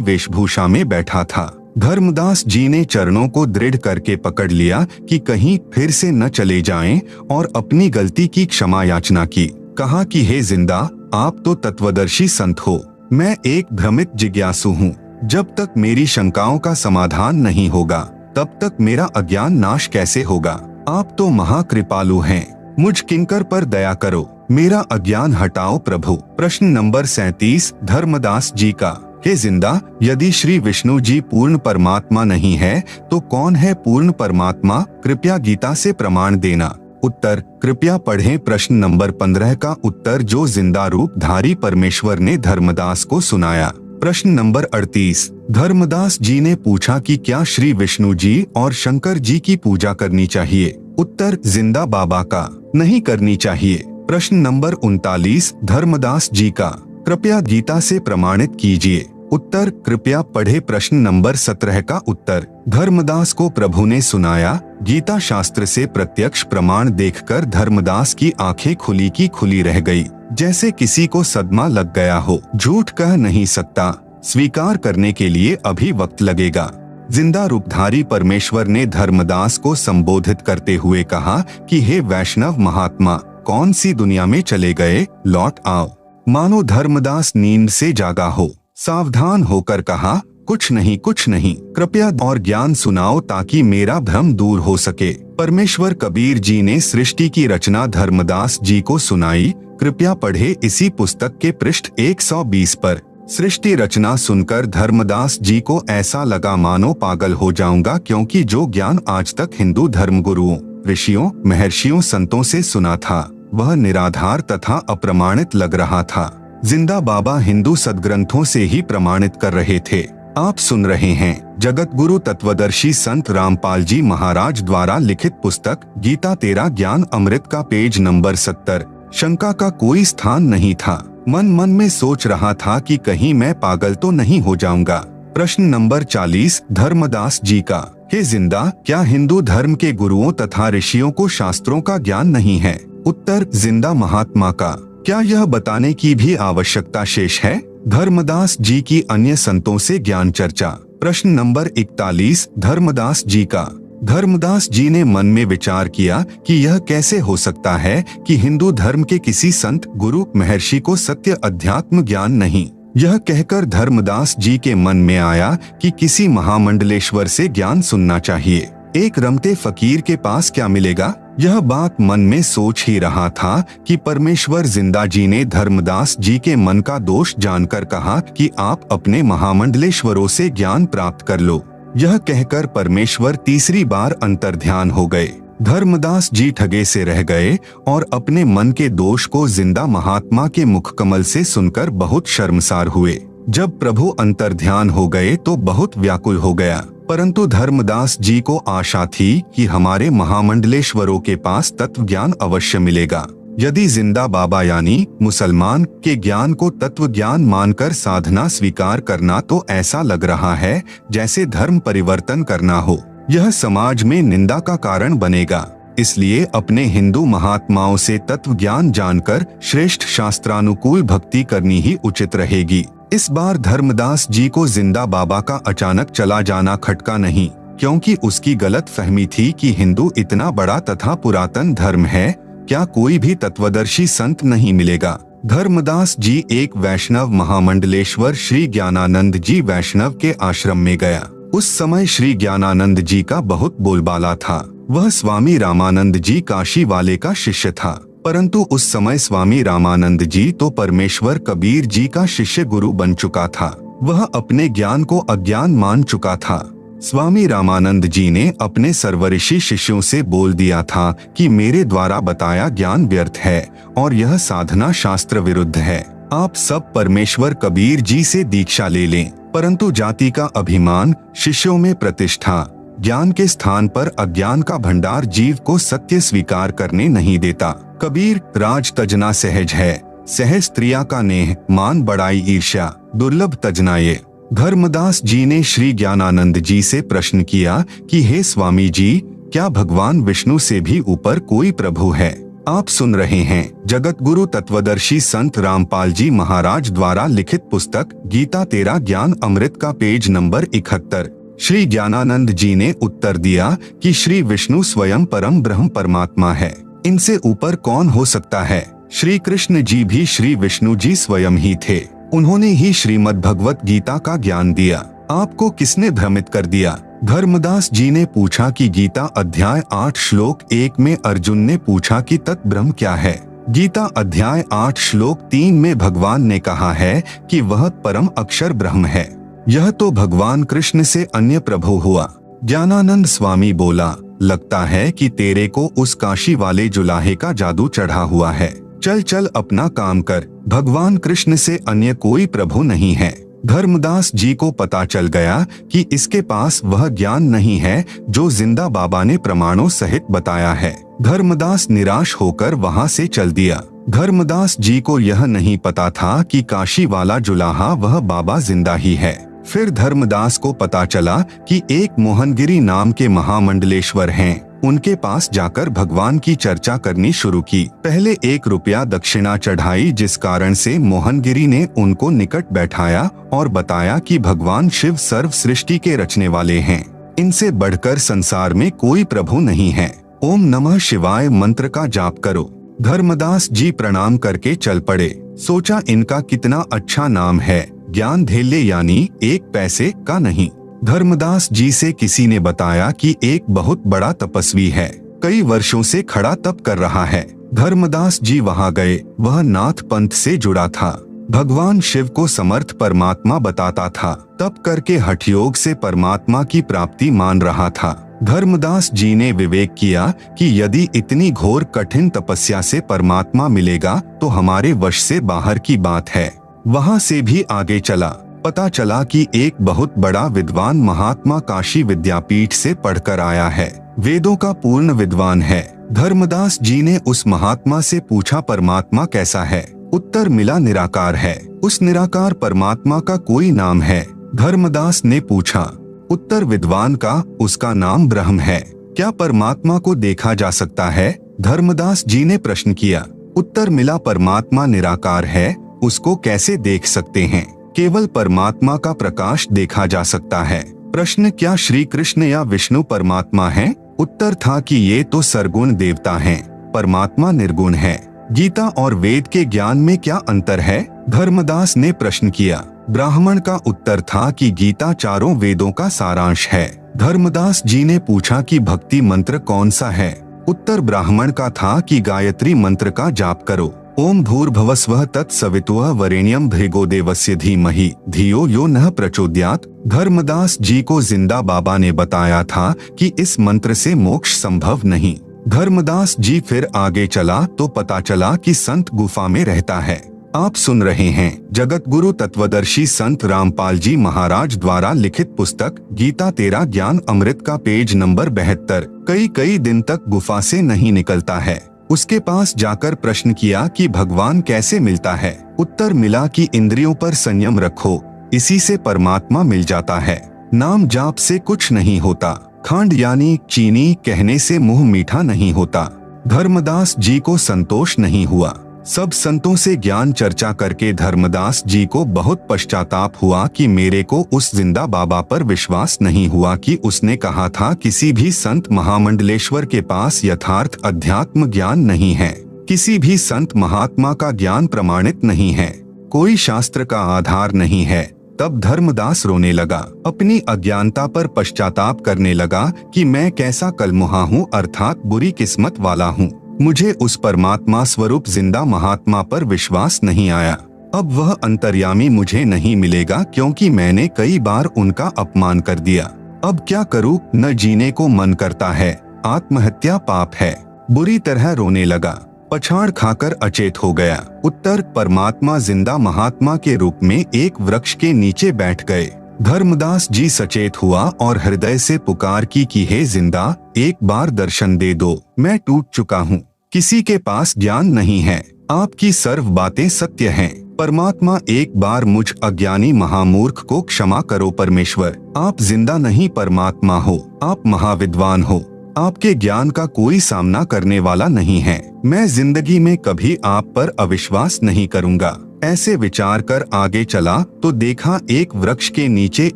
वेशभूषा में बैठा था। धर्मदास जी ने चरणों को दृढ़ करके पकड़ लिया कि कहीं फिर से न चले जाएं और अपनी गलती की क्षमा याचना की। कहा कि हे जिंदा, आप तो तत्वदर्शी संत हो, मैं एक भ्रमित जिज्ञासु हूँ। जब तक मेरी शंकाओं का समाधान नहीं होगा तब तक मेरा अज्ञान नाश कैसे होगा? आप तो महाकृपालु हैं, मुझ किंकर पर दया करो, मेरा अज्ञान हटाओ प्रभु। प्रश्न नंबर 37 धर्मदास जी का, हे जिंदा, यदि श्री विष्णु जी पूर्ण परमात्मा नहीं है तो कौन है पूर्ण परमात्मा? कृपया गीता से प्रमाण देना। उत्तर, कृपया पढ़ें प्रश्न नंबर 15 का उत्तर जो जिंदा रूप धारी परमेश्वर ने धर्मदास को सुनाया। प्रश्न नंबर 38 धर्मदास जी ने पूछा कि क्या श्री विष्णु जी और शंकर जी की पूजा करनी चाहिए? उत्तर, जिंदा बाबा का नहीं करनी चाहिए। प्रश्न नंबर 39 धर्मदास जी का, कृपया गीता से प्रमाणित कीजिए। उत्तर कृपया पढ़े प्रश्न नंबर 17 का उत्तर। धर्मदास को प्रभु ने सुनाया। गीता शास्त्र से प्रत्यक्ष प्रमाण देखकर धर्मदास की आंखें खुली की खुली रह गई, जैसे किसी को सदमा लग गया हो। झूठ कह नहीं सकता, स्वीकार करने के लिए अभी वक्त लगेगा। जिंदा रूपधारी परमेश्वर ने धर्मदास को संबोधित करते हुए कहा कि हे वैष्णव महात्मा, कौन सी दुनिया में चले गए, लौट आओ। मानो धर्मदास नींद से जागा हो। सावधान होकर कहा, कुछ नहीं, कृपया और ज्ञान सुनाओ ताकि मेरा भ्रम दूर हो सके। परमेश्वर कबीर जी ने सृष्टि की रचना धर्मदास जी को सुनाई। कृपया पढ़े इसी पुस्तक के पृष्ठ 120 पर। सृष्टि रचना सुनकर धर्मदास जी को ऐसा लगा मानो पागल हो जाऊंगा, क्योंकि जो ज्ञान आज तक हिंदू धर्मगुरुओं, ऋषियों, महर्षियों, संतों से सुना था वह निराधार तथा अप्रमाणित लग रहा था। जिंदा बाबा हिंदू सदग्रंथों से ही प्रमाणित कर रहे थे। आप सुन रहे हैं जगत गुरु तत्वदर्शी संत रामपाल जी महाराज द्वारा लिखित पुस्तक गीता तेरा ज्ञान अमृत का पेज नंबर 70। शंका का कोई स्थान नहीं था। मन में सोच रहा था कि कहीं मैं पागल तो नहीं हो जाऊंगा। प्रश्न नंबर 40 धर्मदास जी का। हे जिंदा, क्या हिंदू धर्म के गुरुओं तथा ऋषियों को शास्त्रों का ज्ञान नहीं है? उत्तर जिंदा महात्मा का। क्या यह बताने की भी आवश्यकता शेष है? धर्मदास जी की अन्य संतों से ज्ञान चर्चा। प्रश्न नंबर 41 धर्मदास जी का। धर्मदास जी ने मन में विचार किया कि यह कैसे हो सकता है कि हिंदू धर्म के किसी संत, गुरु, महर्षि को सत्य अध्यात्म ज्ञान नहीं। यह कहकर धर्मदास जी के मन में आया कि किसी महामंडलेश्वर से ज्ञान सुनना चाहिए। एक रमते फकीर के पास क्या मिलेगा? यह बात मन में सोच ही रहा था कि परमेश्वर जिंदा जी ने धर्मदास जी के मन का दोष जानकर कहा कि आप अपने महामंडलेश्वरों से ज्ञान प्राप्त कर लो। यह कहकर परमेश्वर तीसरी बार अंतर्ध्यान हो गए। धर्मदास जी ठगे से रह गए और अपने मन के दोष को जिंदा महात्मा के मुखकमल से सुनकर बहुत शर्मसार हुए। जब प्रभु अंतर्ध्यान हो गए तो बहुत व्याकुल हो गया, परंतु धर्मदास जी को आशा थी कि हमारे महामंडलेश्वरों के पास तत्व ज्ञान अवश्य मिलेगा। यदि जिंदा बाबा यानी मुसलमान के ज्ञान को तत्व ज्ञान मानकर साधना स्वीकार करना तो ऐसा लग रहा है जैसे धर्म परिवर्तन करना हो। यह समाज में निंदा का कारण बनेगा। इसलिए अपने हिंदू महात्माओं से तत्व ज्ञान जानकर श्रेष्ठ शास्त्रानुकूल भक्ति करनी ही उचित रहेगी। इस बार धर्मदास जी को जिंदा बाबा का अचानक चला जाना खटका नहीं, क्योंकि उसकी गलत फहमी थी कि हिंदू इतना बड़ा तथा पुरातन धर्म है, क्या कोई भी तत्वदर्शी संत नहीं मिलेगा। धर्मदास जी एक वैष्णव महामंडलेश्वर श्री ज्ञानानंद जी वैष्णव के आश्रम में गया। उस समय श्री ज्ञानानंद जी का बहुत बोलबाला था। वह स्वामी रामानंद जी काशी वाले का शिष्य था, परंतु उस समय स्वामी रामानंद जी तो परमेश्वर कबीर जी का शिष्य गुरु बन चुका था। वह अपने ज्ञान को अज्ञान मान चुका था। स्वामी रामानंद जी ने अपने सर्वऋषि शिष्यों से बोल दिया था कि मेरे द्वारा बताया ज्ञान व्यर्थ है और यह साधना शास्त्र विरुद्ध है। आप सब परमेश्वर कबीर जी से दीक्षा ले लें। परंतु जाति का अभिमान, शिष्यों में प्रतिष्ठा, ज्ञान के स्थान पर अज्ञान का भंडार जीव को सत्य स्वीकार करने नहीं देता। कबीर राज तजना सहज है, सहज स्त्रिया का नेह, मान बढ़ाई ईर्ष्या, दुर्लभ तजना ये। धर्मदास जी ने श्री ज्ञानानंद जी से प्रश्न किया कि हे स्वामी जी, क्या भगवान विष्णु से भी ऊपर कोई प्रभु है? आप सुन रहे हैं जगत गुरु तत्वदर्शी संत रामपाल जी महाराज द्वारा लिखित पुस्तक गीता तेरा ज्ञान अमृत का पेज नंबर 71। श्री ज्ञानानंद जी ने उत्तर दिया कि श्री विष्णु स्वयं परम ब्रह्म परमात्मा है, इनसे ऊपर कौन हो सकता है। श्री कृष्ण जी भी श्री विष्णु जी स्वयं ही थे। उन्होंने ही श्रीमद् भगवत गीता का ज्ञान दिया। आपको किसने भ्रमित कर दिया? धर्मदास जी ने पूछा कि गीता अध्याय 8 श्लोक 1 में अर्जुन ने पूछा कि तत्ब्रह्म क्या है। गीता अध्याय 8 श्लोक 3 में भगवान ने कहा है कि वह परम अक्षर ब्रह्म है। यह तो भगवान कृष्ण से अन्य प्रभु हुआ। ज्ञानानंद स्वामी बोला, लगता है कि तेरे को उस काशी वाले जुलाहे का जादू चढ़ा हुआ है। चल चल अपना काम कर, भगवान कृष्ण से अन्य कोई प्रभु नहीं है। धर्मदास जी को पता चल गया कि इसके पास वह ज्ञान नहीं है जो जिंदा बाबा ने प्रमाणों सहित बताया है। धर्मदास निराश होकर वहां से चल दिया। धर्मदास जी को यह नहीं पता था कि काशी वाला जुलाहा वह बाबा जिंदा ही है। फिर धर्मदास को पता चला कि एक मोहनगिरी नाम के महामंडलेश्वर हैं। उनके पास जाकर भगवान की चर्चा करनी शुरू की। पहले 1 रुपया दक्षिणा चढ़ाई, जिस कारण से मोहनगिरी ने उनको निकट बैठाया और बताया कि भगवान शिव सर्व सृष्टि के रचने वाले हैं। इनसे बढ़कर संसार में कोई प्रभु नहीं है। ओम नमः शिवाय मंत्र का जाप करो। धर्मदास जी प्रणाम करके चल पड़े। सोचा इनका कितना अच्छा नाम है, ज्ञान धेल्य, यानी 1 पैसे का नहीं। धर्मदास जी से किसी ने बताया कि एक बहुत बड़ा तपस्वी है, कई वर्षों से खड़ा तप कर रहा है। धर्मदास जी वहां गए। वह नाथ पंथ से जुड़ा था, भगवान शिव को समर्थ परमात्मा बताता था, तप करके हठयोग से परमात्मा की प्राप्ति मान रहा था। धर्मदास जी ने विवेक किया कि यदि इतनी घोर कठिन तपस्या से परमात्मा मिलेगा तो हमारे वश से बाहर की बात है। वहां से भी आगे चला। पता चला कि एक बहुत बड़ा विद्वान महात्मा काशी विद्यापीठ से पढ़कर आया है, वेदों का पूर्ण विद्वान है। धर्मदास जी ने उस महात्मा से पूछा परमात्मा कैसा है? उत्तर मिला निराकार है। उस निराकार परमात्मा का कोई नाम है? धर्मदास ने पूछा। उत्तर विद्वान का, उसका नाम ब्रह्म है। क्या परमात्मा को देखा जा सकता है? धर्मदास जी ने प्रश्न किया। उत्तर मिला परमात्मा निराकार है, उसको कैसे देख सकते हैं? केवल परमात्मा का प्रकाश देखा जा सकता है। प्रश्न, क्या श्री कृष्ण या विष्णु परमात्मा हैं? उत्तर था कि ये तो सरगुण देवता हैं, परमात्मा निर्गुण है। गीता और वेद के ज्ञान में क्या अंतर है? धर्मदास ने प्रश्न किया। ब्राह्मण का उत्तर था कि गीता चारों वेदों का सारांश है। धर्मदास जी ने पूछा कि भक्ति मंत्र कौन सा है? उत्तर ब्राह्मण का था कि गायत्री मंत्र का जाप करो। ओम भूर्भुवस्वः तत्सवितुः वरेण्यं भृगो देवस्य धीमहि धियो यो नः प्रचोदयात्। धर्मदास जी को जिंदा बाबा ने बताया था कि इस मंत्र से मोक्ष संभव नहीं। धर्मदास जी फिर आगे चला तो पता चला कि संत गुफा में रहता है। आप सुन रहे हैं जगत गुरु तत्वदर्शी संत रामपाल जी महाराज द्वारा लिखित पुस्तक गीता तेरा ज्ञान अमृत का पेज नंबर 72। कई दिन तक गुफा से नहीं निकलता है। उसके पास जाकर प्रश्न किया कि भगवान कैसे मिलता है? उत्तर मिला कि इंद्रियों पर संयम रखो, इसी से परमात्मा मिल जाता है। नाम जाप से कुछ नहीं होता, खंड यानी चीनी कहने से मुंह मीठा नहीं होता। धर्मदास जी को संतोष नहीं हुआ। सब संतों से ज्ञान चर्चा करके धर्मदास जी को बहुत पश्चाताप हुआ कि मेरे को उस जिंदा बाबा पर विश्वास नहीं हुआ कि उसने कहा था किसी भी संत महामंडलेश्वर के पास यथार्थ अध्यात्म ज्ञान नहीं है, किसी भी संत महात्मा का ज्ञान प्रमाणित नहीं है, कोई शास्त्र का आधार नहीं है। तब धर्मदास रोने लगा, अपनी अज्ञानता पर पश्चाताप करने लगा कि मैं कैसा कलमुहा हूँ, अर्थात बुरी किस्मत वाला हूँ। मुझे उस परमात्मा स्वरूप जिंदा महात्मा पर विश्वास नहीं आया। अब वह अंतर्यामी मुझे नहीं मिलेगा क्योंकि मैंने कई बार उनका अपमान कर दिया। अब क्या करूं? न जीने को मन करता है, आत्महत्या पाप है। बुरी तरह रोने लगा, पछाड़ खाकर अचेत हो गया। उत्तर, परमात्मा जिंदा महात्मा के रूप में एक वृक्ष के नीचे बैठ गए। धर्मदास जी सचेत हुआ और हृदय से पुकार की कि हे जिंदा, एक बार दर्शन दे दो, मैं टूट चुका हूँ, किसी के पास ज्ञान नहीं है, आपकी सर्व बातें सत्य हैं। परमात्मा एक बार मुझ अज्ञानी महामूर्ख को क्षमा करो परमेश्वर। आप जिंदा नहीं परमात्मा हो, आप महाविद्वान हो, आपके ज्ञान का कोई सामना करने वाला नहीं है। मैं जिंदगी में कभी आप पर अविश्वास नहीं करूँगा। ऐसे विचार कर आगे चला तो देखा एक वृक्ष के नीचे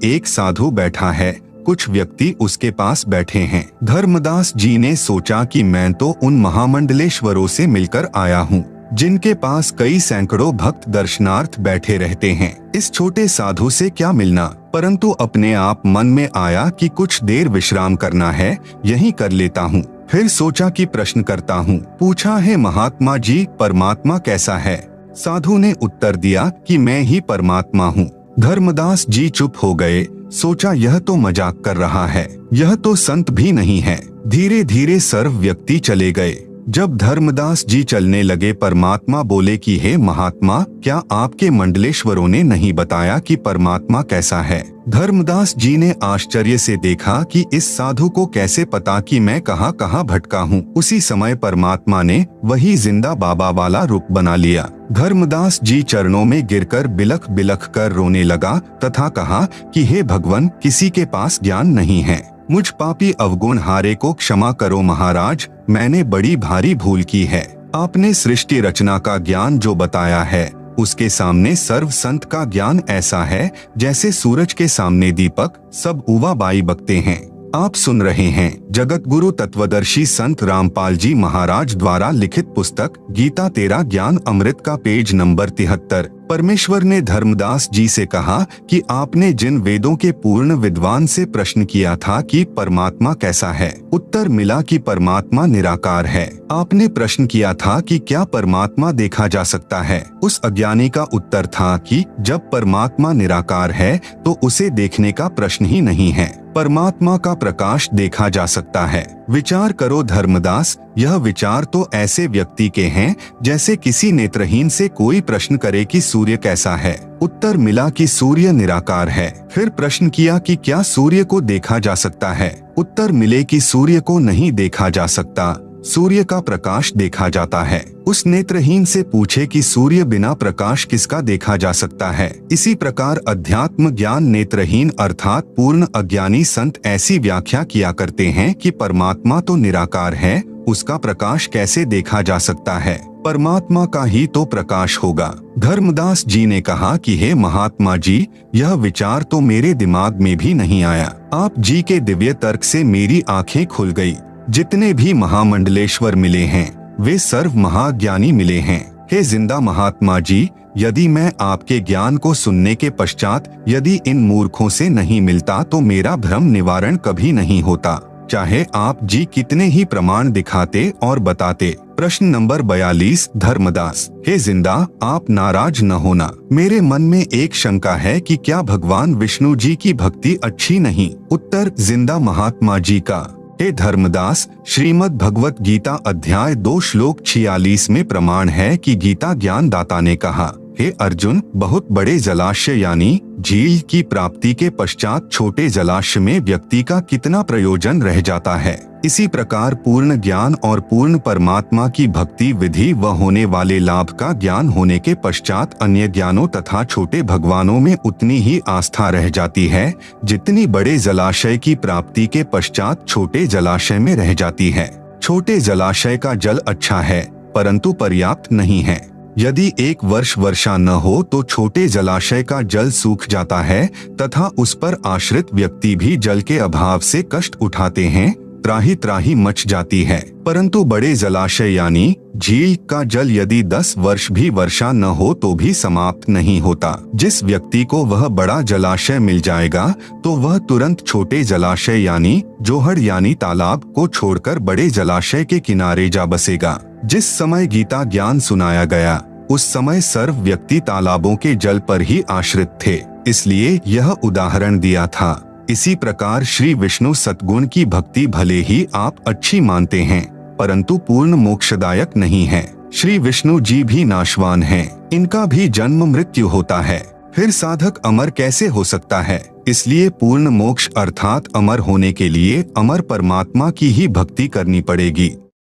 एक साधु बैठा है, कुछ व्यक्ति उसके पास बैठे हैं। धर्मदास जी ने सोचा कि मैं तो उन महामंडलेश्वरों से मिलकर आया हूँ जिनके पास कई सैकड़ों भक्त दर्शनार्थ बैठे रहते हैं, इस छोटे साधु से क्या मिलना। परंतु अपने आप मन में आया कि कुछ देर विश्राम करना है, यहीं कर लेता हूँ। फिर सोचा कि प्रश्न करता हूँ। पूछा, है महात्मा जी, परमात्मा कैसा है? साधु ने उत्तर दिया कि मैं ही परमात्मा हूँ। धर्मदास जी चुप हो गए। सोचा यह तो मजाक कर रहा है, यह तो संत भी नहीं है। धीरे धीरे सर्व व्यक्ति चले गए। जब धर्मदास जी चलने लगे, परमात्मा बोले कि हे महात्मा, क्या आपके मंडलेश्वरों ने नहीं बताया कि परमात्मा कैसा है? धर्मदास जी ने आश्चर्य से देखा कि इस साधु को कैसे पता कि मैं कहाँ कहाँ भटका हूँ। उसी समय परमात्मा ने वही जिंदा बाबा वाला रूप बना लिया। धर्मदास जी चरणों में गिरकर बिलख बिलख कर रोने लगा तथा कहा कि हे भगवान, किसी के पास ज्ञान नहीं है, मुझ पापी अवगुण हारे को क्षमा करो महाराज, मैंने बड़ी भारी भूल की है। आपने सृष्टि रचना का ज्ञान जो बताया है, उसके सामने सर्व संत का ज्ञान ऐसा है जैसे सूरज के सामने दीपक, सब उवाबाई बकते हैं। आप सुन रहे हैं जगत गुरु तत्वदर्शी संत रामपाल जी महाराज द्वारा लिखित पुस्तक गीता तेरा ज्ञान अमृत का पेज नंबर 73। परमेश्वर ने धर्मदास जी से कहा कि आपने जिन वेदों के पूर्ण विद्वान से प्रश्न किया था कि परमात्मा कैसा है, उत्तर मिला कि परमात्मा निराकार है। आपने प्रश्न किया था कि क्या परमात्मा देखा जा सकता है, उस अज्ञानी का उत्तर था कि जब परमात्मा निराकार है तो उसे देखने का प्रश्न ही नहीं है, परमात्मा का प्रकाश देखा जा सकता है। विचार करो धर्मदास, यह विचार तो ऐसे व्यक्ति के हैं जैसे किसी नेत्रहीन से कोई प्रश्न करे कि सूर्य कैसा है, उत्तर मिला कि सूर्य निराकार है। फिर प्रश्न किया कि क्या सूर्य को देखा जा सकता है, उत्तर मिले कि सूर्य को नहीं देखा जा सकता, सूर्य का प्रकाश देखा जाता है। उस नेत्रहीन से पूछे कि सूर्य बिना प्रकाश किसका देखा जा सकता है। इसी प्रकार अध्यात्म ज्ञान नेत्रहीन अर्थात पूर्ण अज्ञानी संत ऐसी व्याख्या किया करते हैं कि परमात्मा तो निराकार है, उसका प्रकाश कैसे देखा जा सकता है, परमात्मा का ही तो प्रकाश होगा। धर्मदास जी ने कहा कि हे महात्मा जी, यह विचार तो मेरे दिमाग में भी नहीं आया। आप जी के दिव्य तर्क से मेरी आंखें खुल गई। जितने भी महामंडलेश्वर मिले हैं वे सर्व महाज्ञानी मिले हैं। हे जिंदा महात्मा जी, यदि मैं आपके ज्ञान को सुनने के पश्चात यदि इन मूर्खों से नहीं मिलता तो मेरा भ्रम निवारण कभी नहीं होता, चाहे आप जी कितने ही प्रमाण दिखाते और बताते। प्रश्न नंबर 42 धर्मदास, हे जिंदा, आप नाराज न होना, मेरे मन में एक शंका है कि क्या भगवान विष्णु जी की भक्ति अच्छी नहीं? उत्तर जिंदा महात्मा जी का, हे धर्मदास, श्रीमद् भगवत गीता अध्याय 2 श्लोक 46 में प्रमाण है कि गीता ज्ञान दाता ने कहा, हे अर्जुन, बहुत बड़े जलाशय यानी झील की प्राप्ति के पश्चात छोटे जलाशय में व्यक्ति का कितना प्रयोजन रह जाता है, इसी प्रकार पूर्ण ज्ञान और पूर्ण परमात्मा की भक्ति विधि व होने वाले लाभ का ज्ञान होने के पश्चात अन्य ज्ञानों तथा छोटे भगवानों में उतनी ही आस्था रह जाती है जितनी बड़े जलाशय की प्राप्ति के पश्चात छोटे जलाशय में रह जाती है। छोटे जलाशय का जल अच्छा है परंतु पर्याप्त नहीं है। यदि एक वर्ष वर्षा न हो तो छोटे जलाशय का जल सूख जाता है तथा उस पर आश्रित व्यक्ति भी जल के अभाव से कष्ट उठाते हैं, त्राही त्राही मच जाती है। परंतु बड़े जलाशय यानी झील का जल यदि 10 वर्ष भी वर्षा न हो तो भी समाप्त नहीं होता। जिस व्यक्ति को वह बड़ा जलाशय मिल जाएगा तो वह तुरंत छोटे जलाशय यानी जोहड़ यानी तालाब को छोड़कर बड़े जलाशय के किनारे जा बसेगा। जिस समय गीता ज्ञान सुनाया गया उस समय सर्व व्यक्ति तालाबों के जल पर ही आश्रित थे, इसलिए यह उदाहरण दिया था। इसी प्रकार श्री विष्णु सद्गुण की भक्ति भले ही आप अच्छी मानते हैं परंतु पूर्ण मोक्षदायक नहीं है। श्री विष्णु जी भी नाशवान हैं, इनका भी जन्म मृत्यु होता है, फिर साधक अमर कैसे हो सकता है? इसलिए पूर्ण मोक्ष अर्थात अमर होने के लिए अमर परमात्मा की ही भक्ति करनी पड़ेगी।